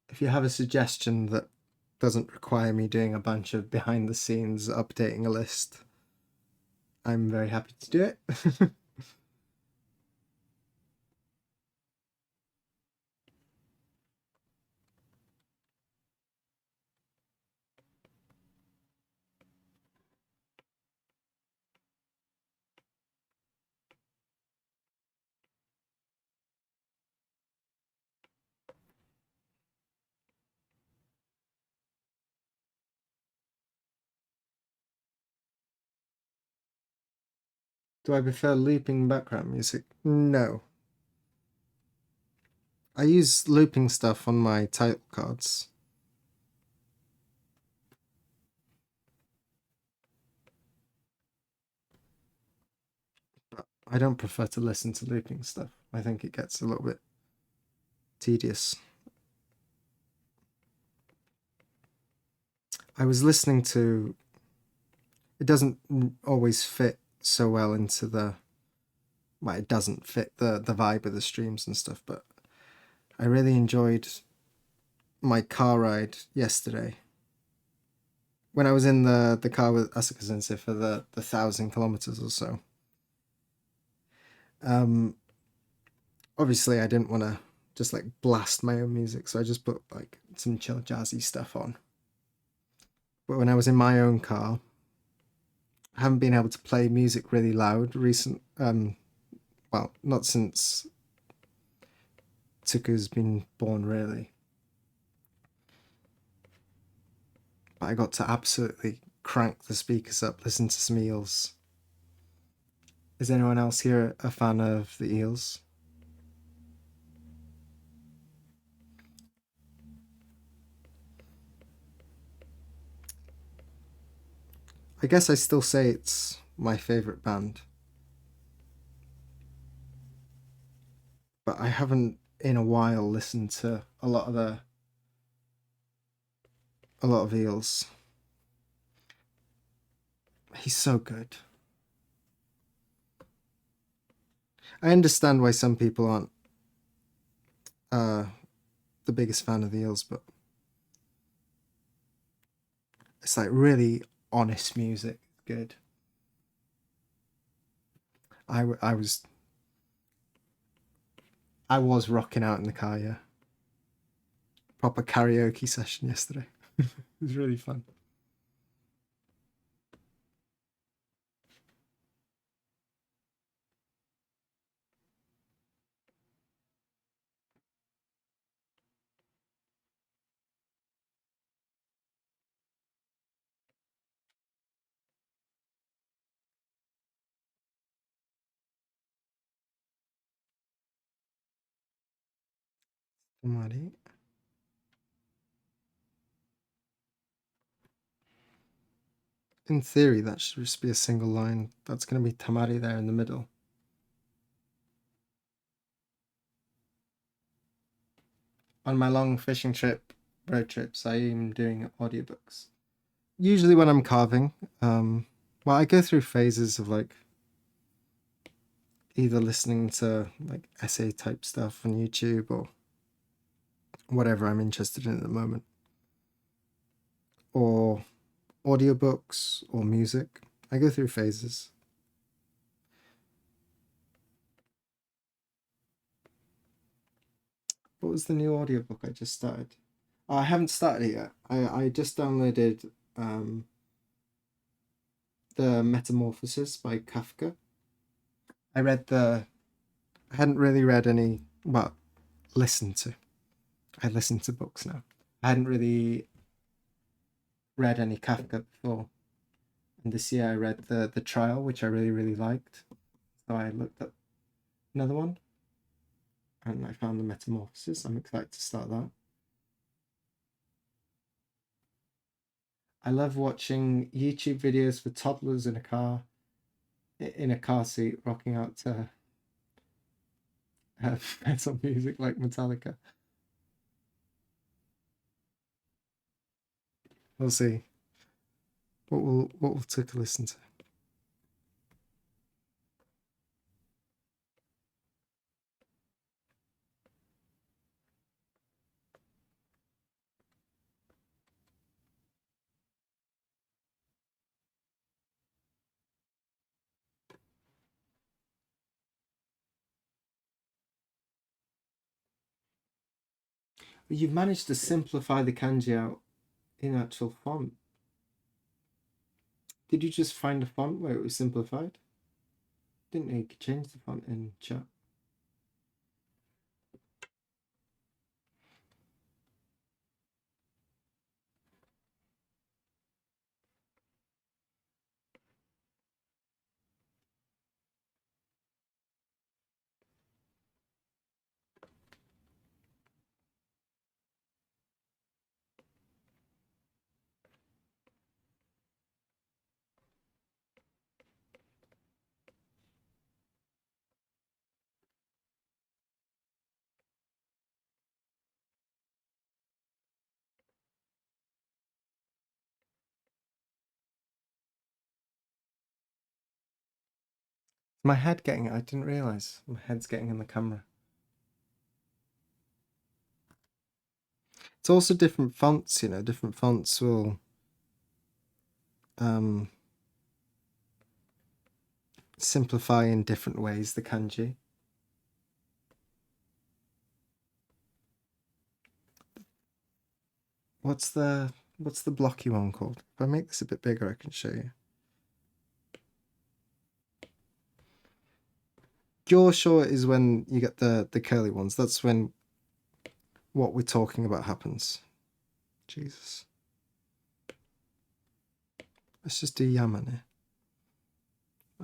If you have a suggestion that doesn't require me doing a bunch of behind the scenes updating a list, I'm very happy to do it. Do I prefer looping background music? No. I use looping stuff on my title cards. But I don't prefer to listen to looping stuff. I think it gets a little bit tedious. I was listening to... It doesn't always fit so well into the... Well, it doesn't fit the vibe of the streams and stuff, but I really enjoyed my car ride yesterday. When I was in the car with Asuka Sensei for the 1,000 kilometers or so. Obviously I didn't want to just like blast my own music, so I just put like some chill jazzy stuff on. But when I was in my own car, I haven't been able to play music really loud well, not since Tuku's been born, really. But I got to absolutely crank the speakers up, listen to some Eels. Is anyone else here a fan of the Eels? I guess I still say it's my favourite band. But I haven't in a while listened to a lot of Eels. He's so good. I understand why some people aren't the biggest fan of the Eels, but it's like really honest music. Good. I was rocking out in the car, yeah. Proper karaoke session yesterday. It was really fun. Tamari. In theory, that should just be a single line. That's going to be Tamari there in the middle. On my long fishing road trips, I am doing audiobooks. Usually when I'm carving. Well, I go through phases of like either listening to like essay type stuff on YouTube or whatever I'm interested in at the moment, or audiobooks or music. I go through phases. What was the new audiobook I just started? Oh, I haven't started it yet. I just downloaded the Metamorphosis by Kafka. I hadn't really read any, well, listened to. I listen to books now. I hadn't really read any Kafka before. And this year I read the Trial, which I really, really liked. So I looked up another one and I found the Metamorphosis. I'm excited to start that. I love watching YouTube videos for toddlers in a car seat, rocking out to metal music like Metallica. We'll see. What will Tuka listen to? You've managed to simplify the kanji out in actual font. Did you just find a font where it was simplified? Didn't know you could change the font in chat. My head getting, I didn't realize my head's getting in the camera. It's also different fonts, you know, different fonts will simplify in different ways the kanji. What's the blocky one called? If I make this a bit bigger, I can show you. Gyosho is when you get the curly ones. That's when what we're talking about happens. Jesus. Let's just do Yamane.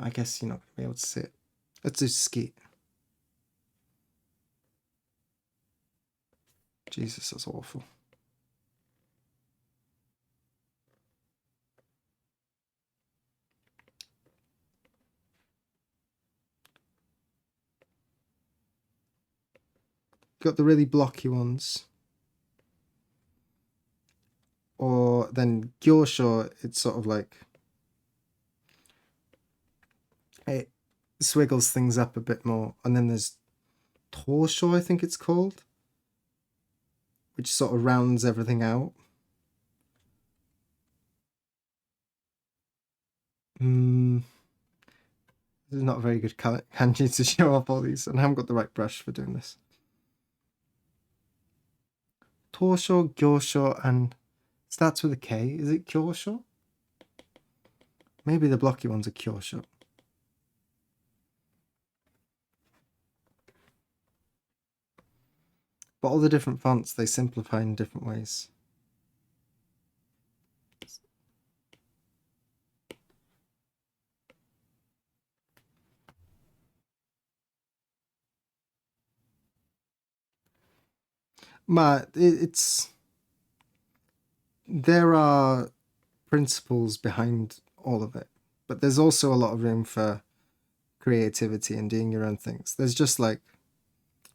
I guess you're not going to be able to see it. Let's do Skeet. Jesus, that's awful. Got the really blocky ones. Or then Gyosho, it's sort of like it swiggles things up a bit more. And then there's Tosho, I think it's called, which sort of rounds everything out. This is not a very good kanji to show off all these, and I haven't got the right brush for doing this. Tosho, Gyosho, and starts with a K. Is it Kyosho? Maybe the blocky ones are Kyosho. But all the different fonts, they simplify in different ways. There are principles behind all of it, but there's also a lot of room for creativity and doing your own things. There's just like,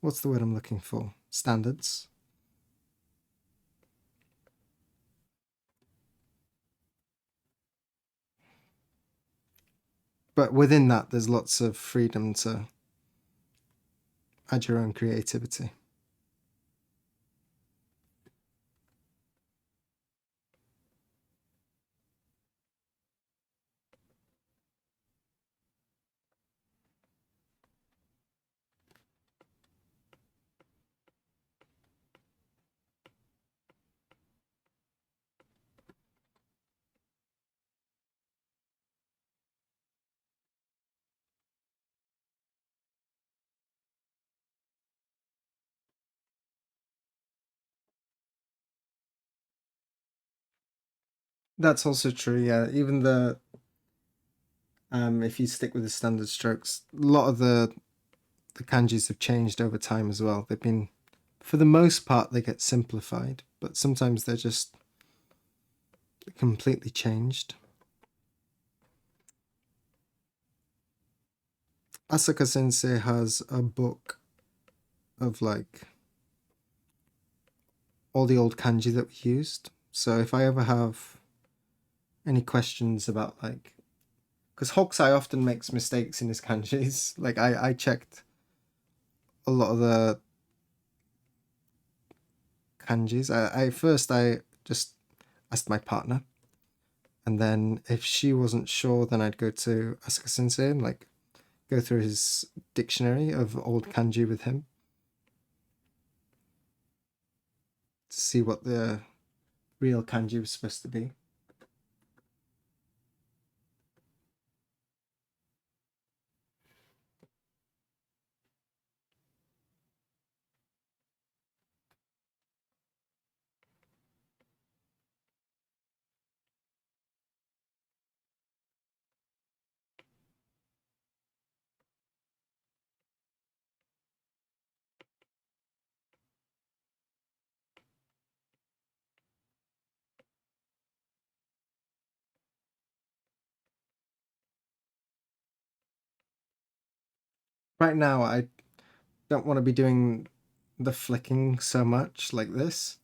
what's the word I'm looking for? Standards. But within that, there's lots of freedom to add your own creativity. That's also true, yeah. Even the if you stick with the standard strokes, a lot of the kanjis have changed over time as well. They've been, for the most part, they get simplified, but sometimes they're just completely changed. Asaka Sensei has a book of like all the old kanji that we used. So if I ever have any questions about like, because Hokusai often makes mistakes in his kanjis. Like I checked a lot of the kanjis. I first just asked my partner, and then if she wasn't sure, then I'd go to Asaka Sensei and like go through his dictionary of old kanji with him to see what the real kanji was supposed to be. Right now, I don't want to be doing the flicking so much like this.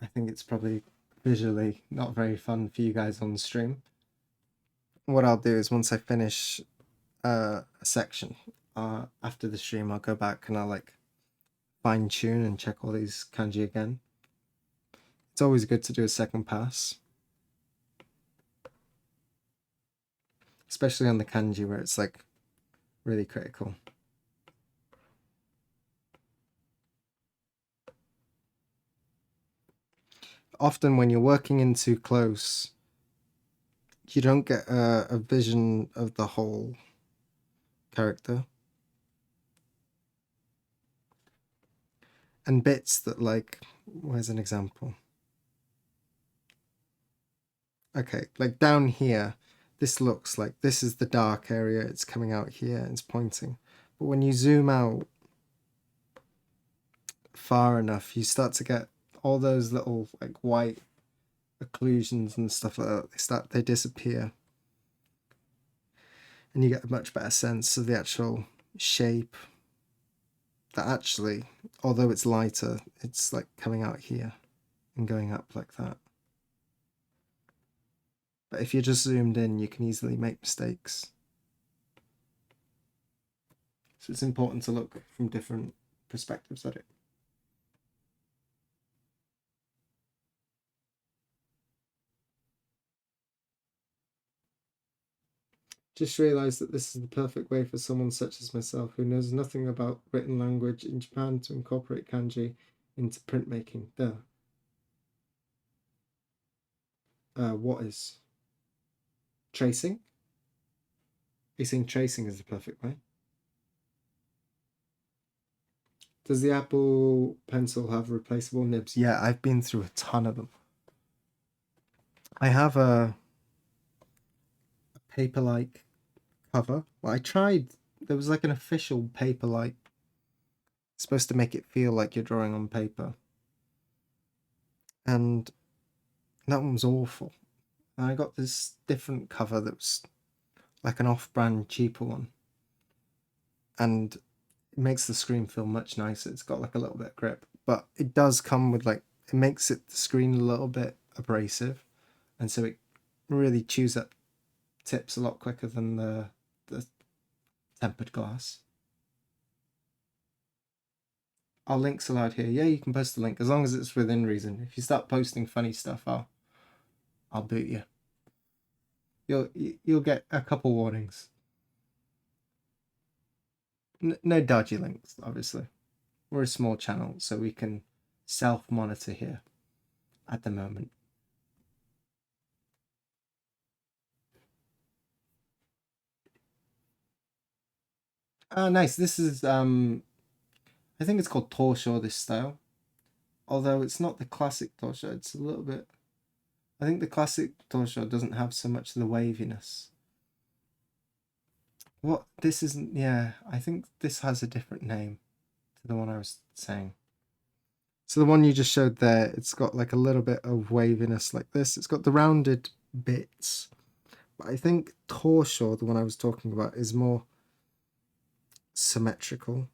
I think it's probably visually not very fun for you guys on the stream. What I'll do is once I finish a section. After the stream, I'll go back and I'll like fine tune and check all these kanji again. It's always good to do a second pass, especially on the kanji where it's like really critical. Often when you're working in too close, you don't get a vision of the whole character. And bits that like, where's an example? Okay, like down here, this looks like this is the dark area, it's coming out here, it's pointing. But when you zoom out far enough, you start to get all those little like white occlusions and stuff like that. They disappear. And you get a much better sense of the actual shape. That actually, although it's lighter, it's like coming out here and going up like that. But if you're just zoomed in, you can easily make mistakes. So it's important to look from different perspectives at it. Just realised that this is the perfect way for someone such as myself who knows nothing about written language in Japan to incorporate kanji into printmaking. Duh. What is? Tracing? Are you saying tracing is the perfect way? Does the Apple Pencil have replaceable nibs? Yeah, I've been through a ton of them. I have a paper-like cover. Well, I tried, there was like an official paper-like, supposed to make it feel like you're drawing on paper. And that one was awful. And I got this different cover that was like an off-brand cheaper one. And it makes the screen feel much nicer. It's got like a little bit of grip. But it does come with like, it makes the screen a little bit abrasive. And so it really chews up tips a lot quicker than the tempered glass. Our links allowed here. Yeah, you can post the link as long as it's within reason. If you start posting funny stuff, I'll boot you. You'll get a couple warnings. No dodgy links, obviously. We're a small channel, so we can self-monitor here at the moment. Ah, nice. This is I think it's called Tosho, this style. Although it's not the classic Tosho, it's a little bit. I think the classic Tosho doesn't have so much of the waviness. What this isn't, yeah, I think this has a different name to the one I was saying. So the one you just showed there, it's got like a little bit of waviness like this. It's got the rounded bits. But I think Torshore, the one I was talking about, is more symmetrical.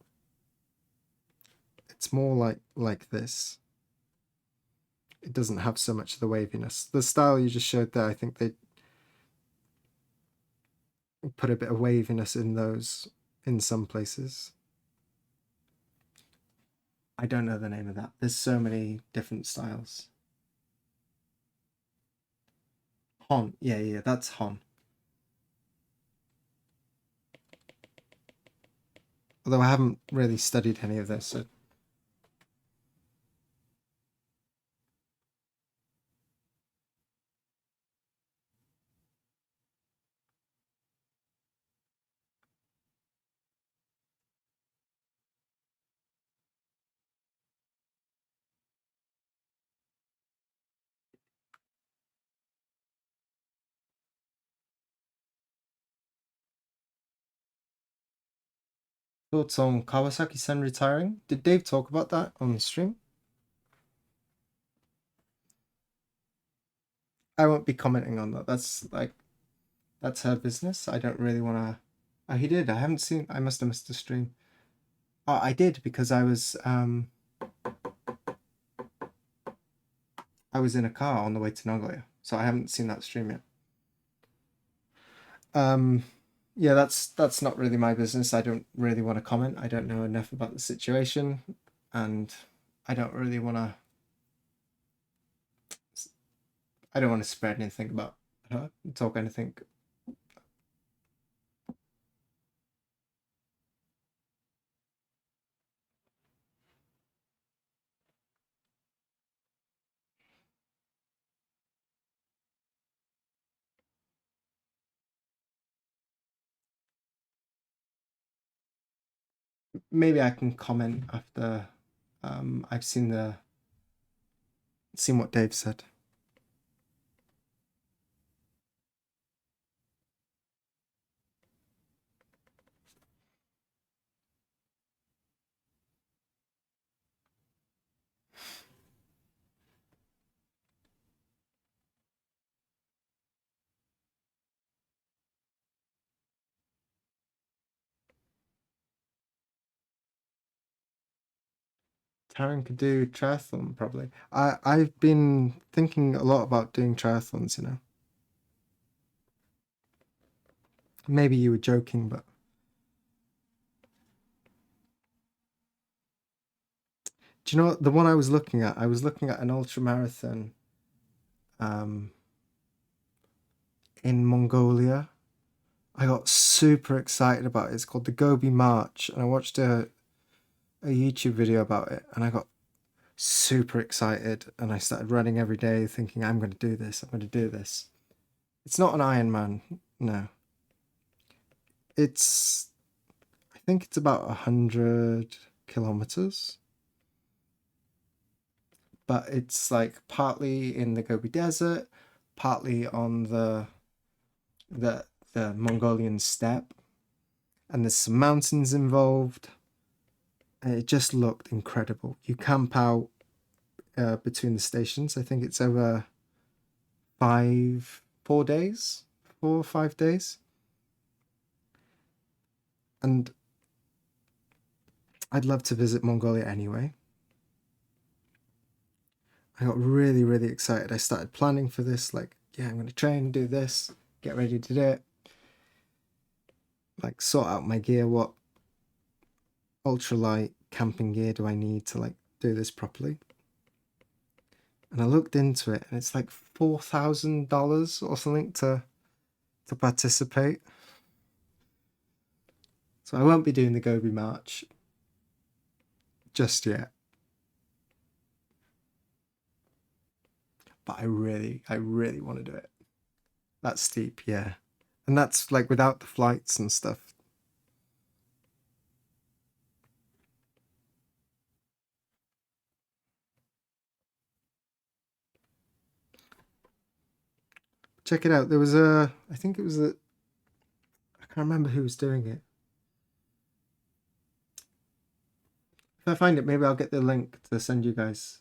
It's more like this. It doesn't have so much of the waviness. The style you just showed there, I think they put a bit of waviness in those in some places. I don't know the name of that. There's so many different styles. Hon. Yeah, that's Hon. Although I haven't really studied any of this, so. Thoughts on Kawasaki-san retiring? Did Dave talk about that on the stream? I won't be commenting on that. That's her business. I don't really want to. Oh, he did. I haven't seen. I must have missed the stream. Oh, I did because I was in a car on the way to Nagoya, so I haven't seen that stream yet. Yeah, that's not really my business. I don't really want to comment. I don't know enough about the situation, and I don't really want to. I don't want to spread anything about her, talk anything. Maybe I can comment after I've seen what Dave said. Taryn could do triathlon probably. I've been thinking a lot about doing triathlons. Maybe you were joking, but do you know what, the one I was looking at? I was looking at an ultra marathon um, in Mongolia. I got super excited about it. It's called the Gobi March, and I watched a YouTube video about it, and I got super excited, and I started running every day, thinking, I'm going to do this. I'm going to do this. It's not an Ironman, no. I think it's about 100 kilometers, but it's like partly in the Gobi Desert, partly on the the Mongolian steppe, and there's some mountains involved. And it just looked incredible. You camp out between the stations. I think it's over 4 days, 4 or 5 days, and I'd love to visit Mongolia anyway. I got really, really excited. I started planning for this, like, yeah, I'm going to train, do this, get ready to do it, like, sort out my gear. What ultralight camping gear do I need to, like, do this properly? And I looked into it, and it's like $4,000 or something to participate. So I won't be doing the Gobi March just yet. But I really want to do it. That's steep, yeah. And that's like without the flights and stuff. Check it out. There was I think it was I can't remember who was doing it. If I find it, maybe I'll get the link to send you guys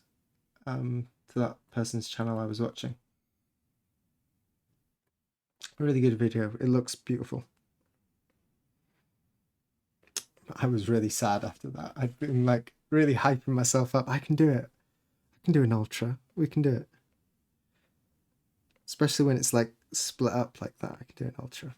to that person's channel I was watching. A really good video. It looks beautiful. I was really sad after that. I'd been like really hyping myself up. I can do it. I can do an ultra. We can do it. Especially when it's like split up like that. I can do an ultra.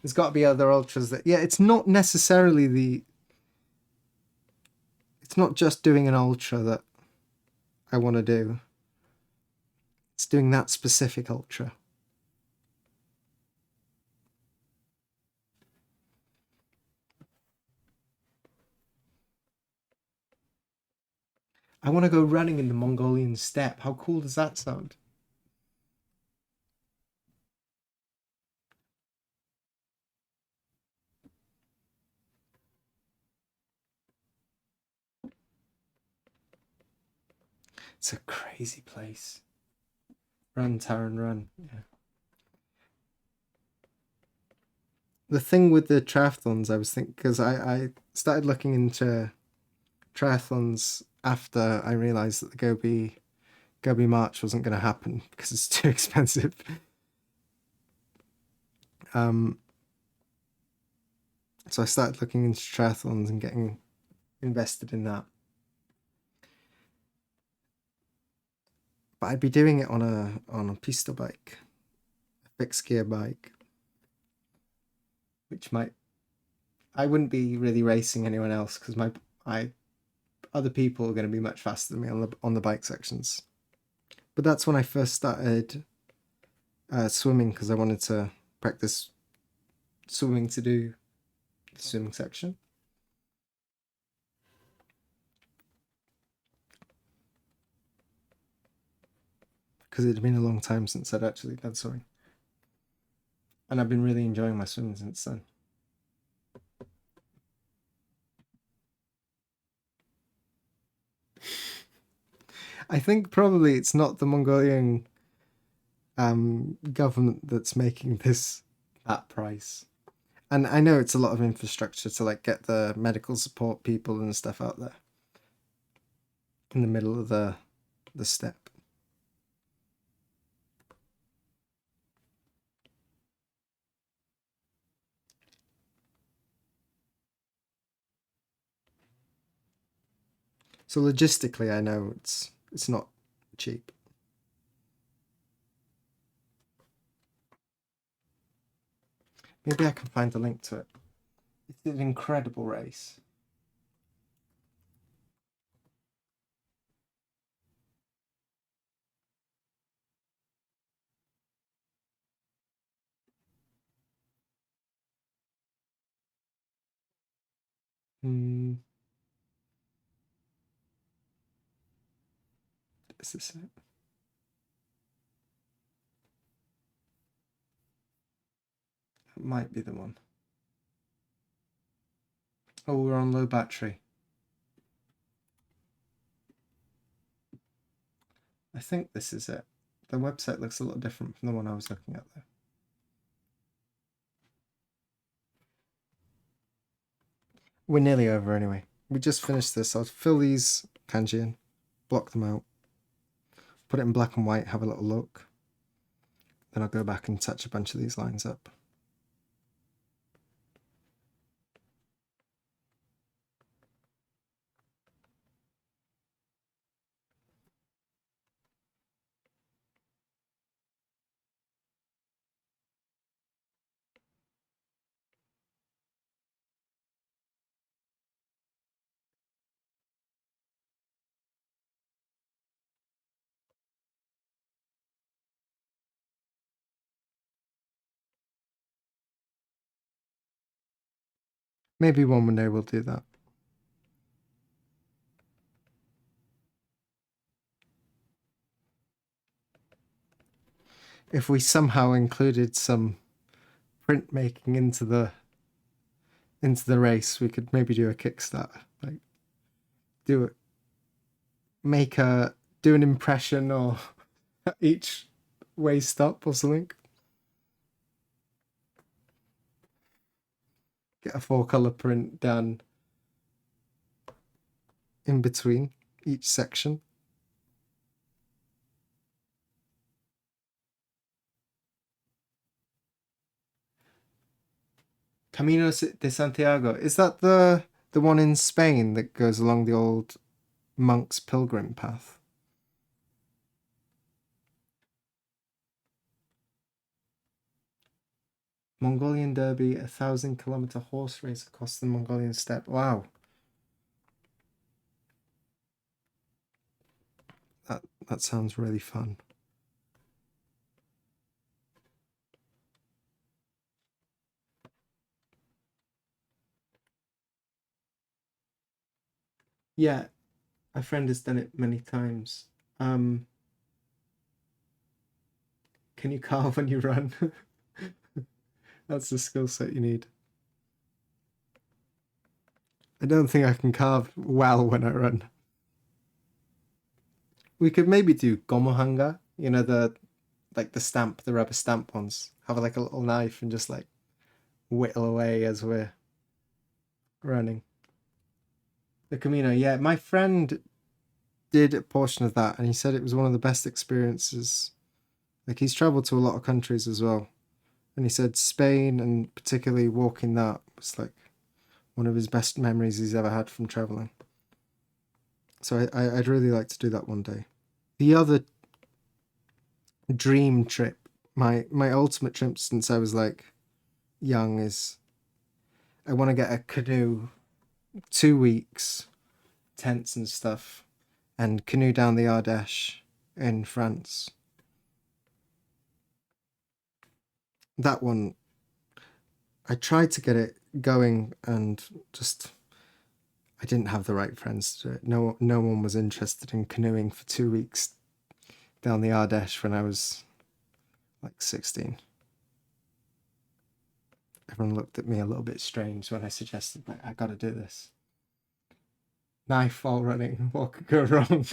There's got to be other ultras that, yeah, it's not necessarily it's not just doing an ultra that I want to do. It's doing that specific ultra. I want to go running in the Mongolian steppe. How cool does that sound? It's a crazy place. Run, Taran, run. Yeah. The thing with the triathlons, I was thinking, because I started looking into triathlons after I realized that the Gobi March wasn't going to happen because it's too expensive. So I started looking into triathlons and getting invested in that. But I'd be doing it on a pista bike, a fixed gear bike, which I wouldn't be really racing anyone else because other people are going to be much faster than me on the bike sections. But that's when I first started swimming because I wanted to practice swimming to do the swimming section. Because it had been a long time since I'd actually done swimming. And I've been really enjoying my swimming since then. I think probably it's not the Mongolian government that's making that price. And I know it's a lot of infrastructure to like get the medical support people and stuff out there in the middle of the steppe. So logistically, I know it's not cheap. Maybe I can find the link to it. It's an incredible race. Is this it? It might be the one. Oh, we're on low battery. I think this is it. The website looks a lot different from the one I was looking at though. We're nearly over anyway. We just finished this. I'll fill these kanji in, block them out, put it in black and white, have a little look. Then I'll go back and touch a bunch of these lines up. Maybe one day we'll do that. If we somehow included some printmaking into the race, we could maybe do a Kickstarter. Like do an impression or each way stop or something. Get a 4-color print done in between each section. Camino de Santiago, is that the one in Spain that goes along the old monk's pilgrim path? Mongolian Derby, 1,000-kilometer horse race across the Mongolian steppe. Wow. That sounds really fun. Yeah, a friend has done it many times. Can you carve when you run? That's the skill set you need. I don't think I can carve well when I run. We could maybe do gomohanga, the rubber stamp ones. Have like a little knife and just like whittle away as we're running. The Camino, yeah. My friend did a portion of that and he said it was one of the best experiences. Like he's traveled to a lot of countries as well. And he said Spain and particularly walking that was like one of his best memories he's ever had from traveling. So I'd really like to do that one day. The other dream trip, my ultimate trip since I was like young, is I want to get a canoe, 2 weeks, tents and stuff, and canoe down the Ardèche in France. That one, I tried to get it going and just I didn't have the right friends to do it. No one was interested in canoeing for 2 weeks down the Ardèche when I was like 16. Everyone looked at me a little bit strange when I suggested, like, I gotta do this. Knife while running, what could go wrong?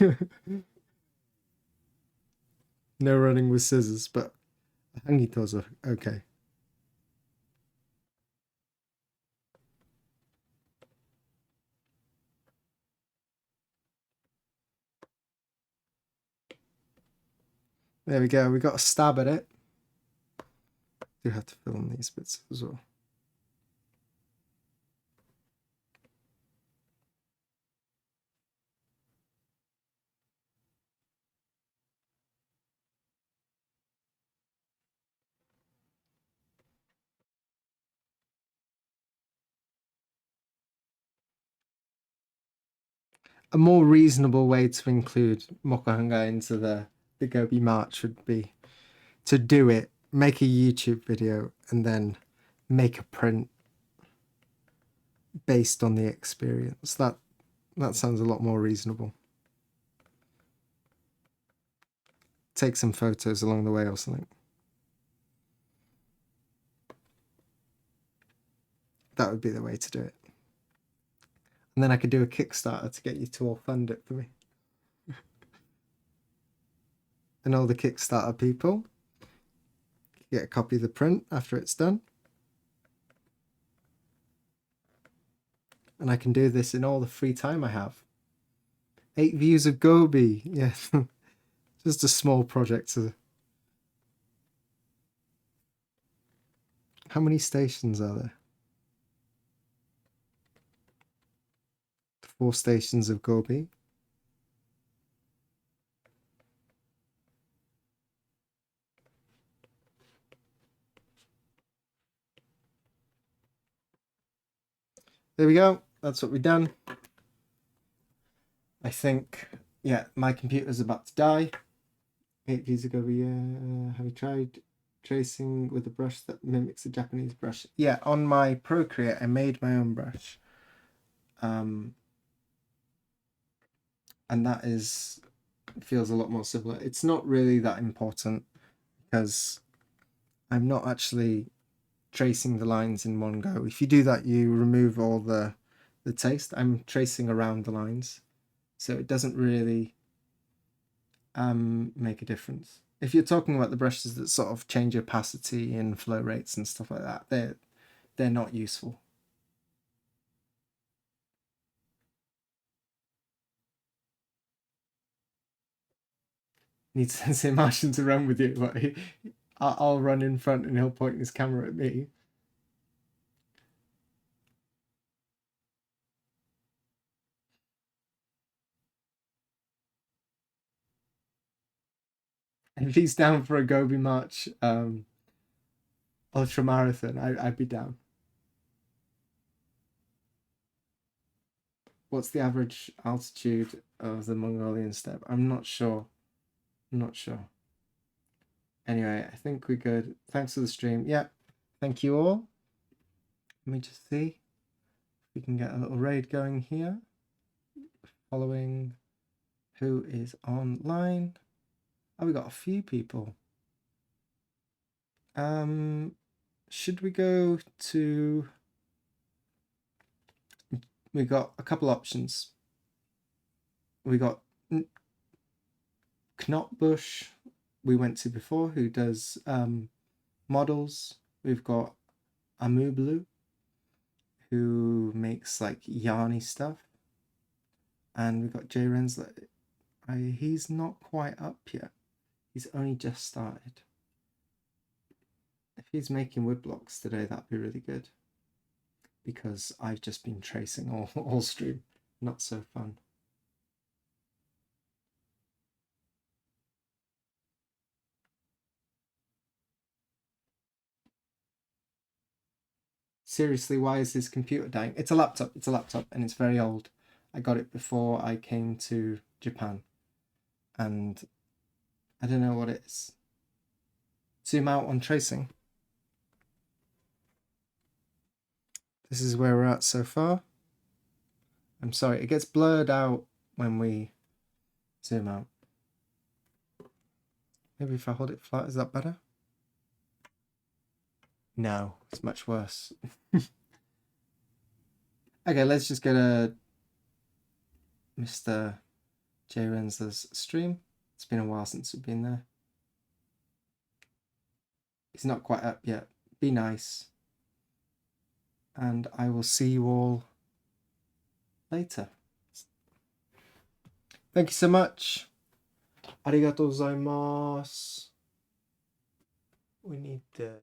No running with scissors, but hangitos are okay. There we go, we got a stab at it. Do have to film these bits as well. A more reasonable way to include Mokuhanga into the Gobi March would be to do it, make a YouTube video, and then make a print based on the experience. That sounds a lot more reasonable. Take some photos along the way or something. That would be the way to do it. And then I could do a Kickstarter to get you to all fund it for me. And all the Kickstarter people get a copy of the print after it's done. And I can do this in all the free time I have. 8 views of Gobi. Yeah. Just a small project. How many stations are there? 4 stations of Gobi. There we go. That's what we've done. I think, yeah, my computer's about to die. 8 views of Gobi. Have you tried tracing with a brush that mimics a Japanese brush? Yeah, on my Procreate, I made my own brush. And that feels a lot more similar. It's not really that important because I'm not actually tracing the lines in one go. If you do that, you remove all the taste. I'm tracing around the lines, so it doesn't really make a difference. If you're talking about the brushes that sort of change opacity and flow rates and stuff like that, they're not useful. Need Sensei Martian to run with you, but I'll run in front and he'll point his camera at me. If he's down for a Gobi March ultra marathon, I'd be down. What's the average altitude of the Mongolian steppe? I'm not sure. Anyway, I think we're good. Thanks for the stream. Yeah, thank you all. Let me just see if we can get a little raid going here. Following who is online. Oh, we got a few people. Should we go to... We got a couple options. We got Knotbush, we went to before, who does models. We've got Amublu, who makes like yarny stuff. And we've got Jay Rensler. He's not quite up yet. He's only just started. If he's making woodblocks today, that'd be really good. because I've just been tracing all stream. Not so fun. Seriously, why is this computer dying? It's a laptop, and it's very old. I got it before I came to Japan, and I don't know what it is. Zoom out on tracing. This is where we're at so far. I'm sorry, it gets blurred out when we zoom out. Maybe if I hold it flat, is that better? No, it's much worse. Okay, let's just go to Mr. J. Rensler's stream. It's been a while since we've been there. He's not quite up yet. Be nice. And I will see you all later. Thank you so much. Arigatou gozaimasu. We need to...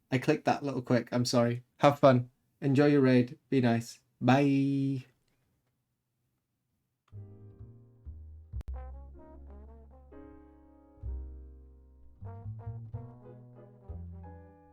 I clicked that a little quick. I'm sorry. Have fun. Enjoy your raid. Be nice. Bye.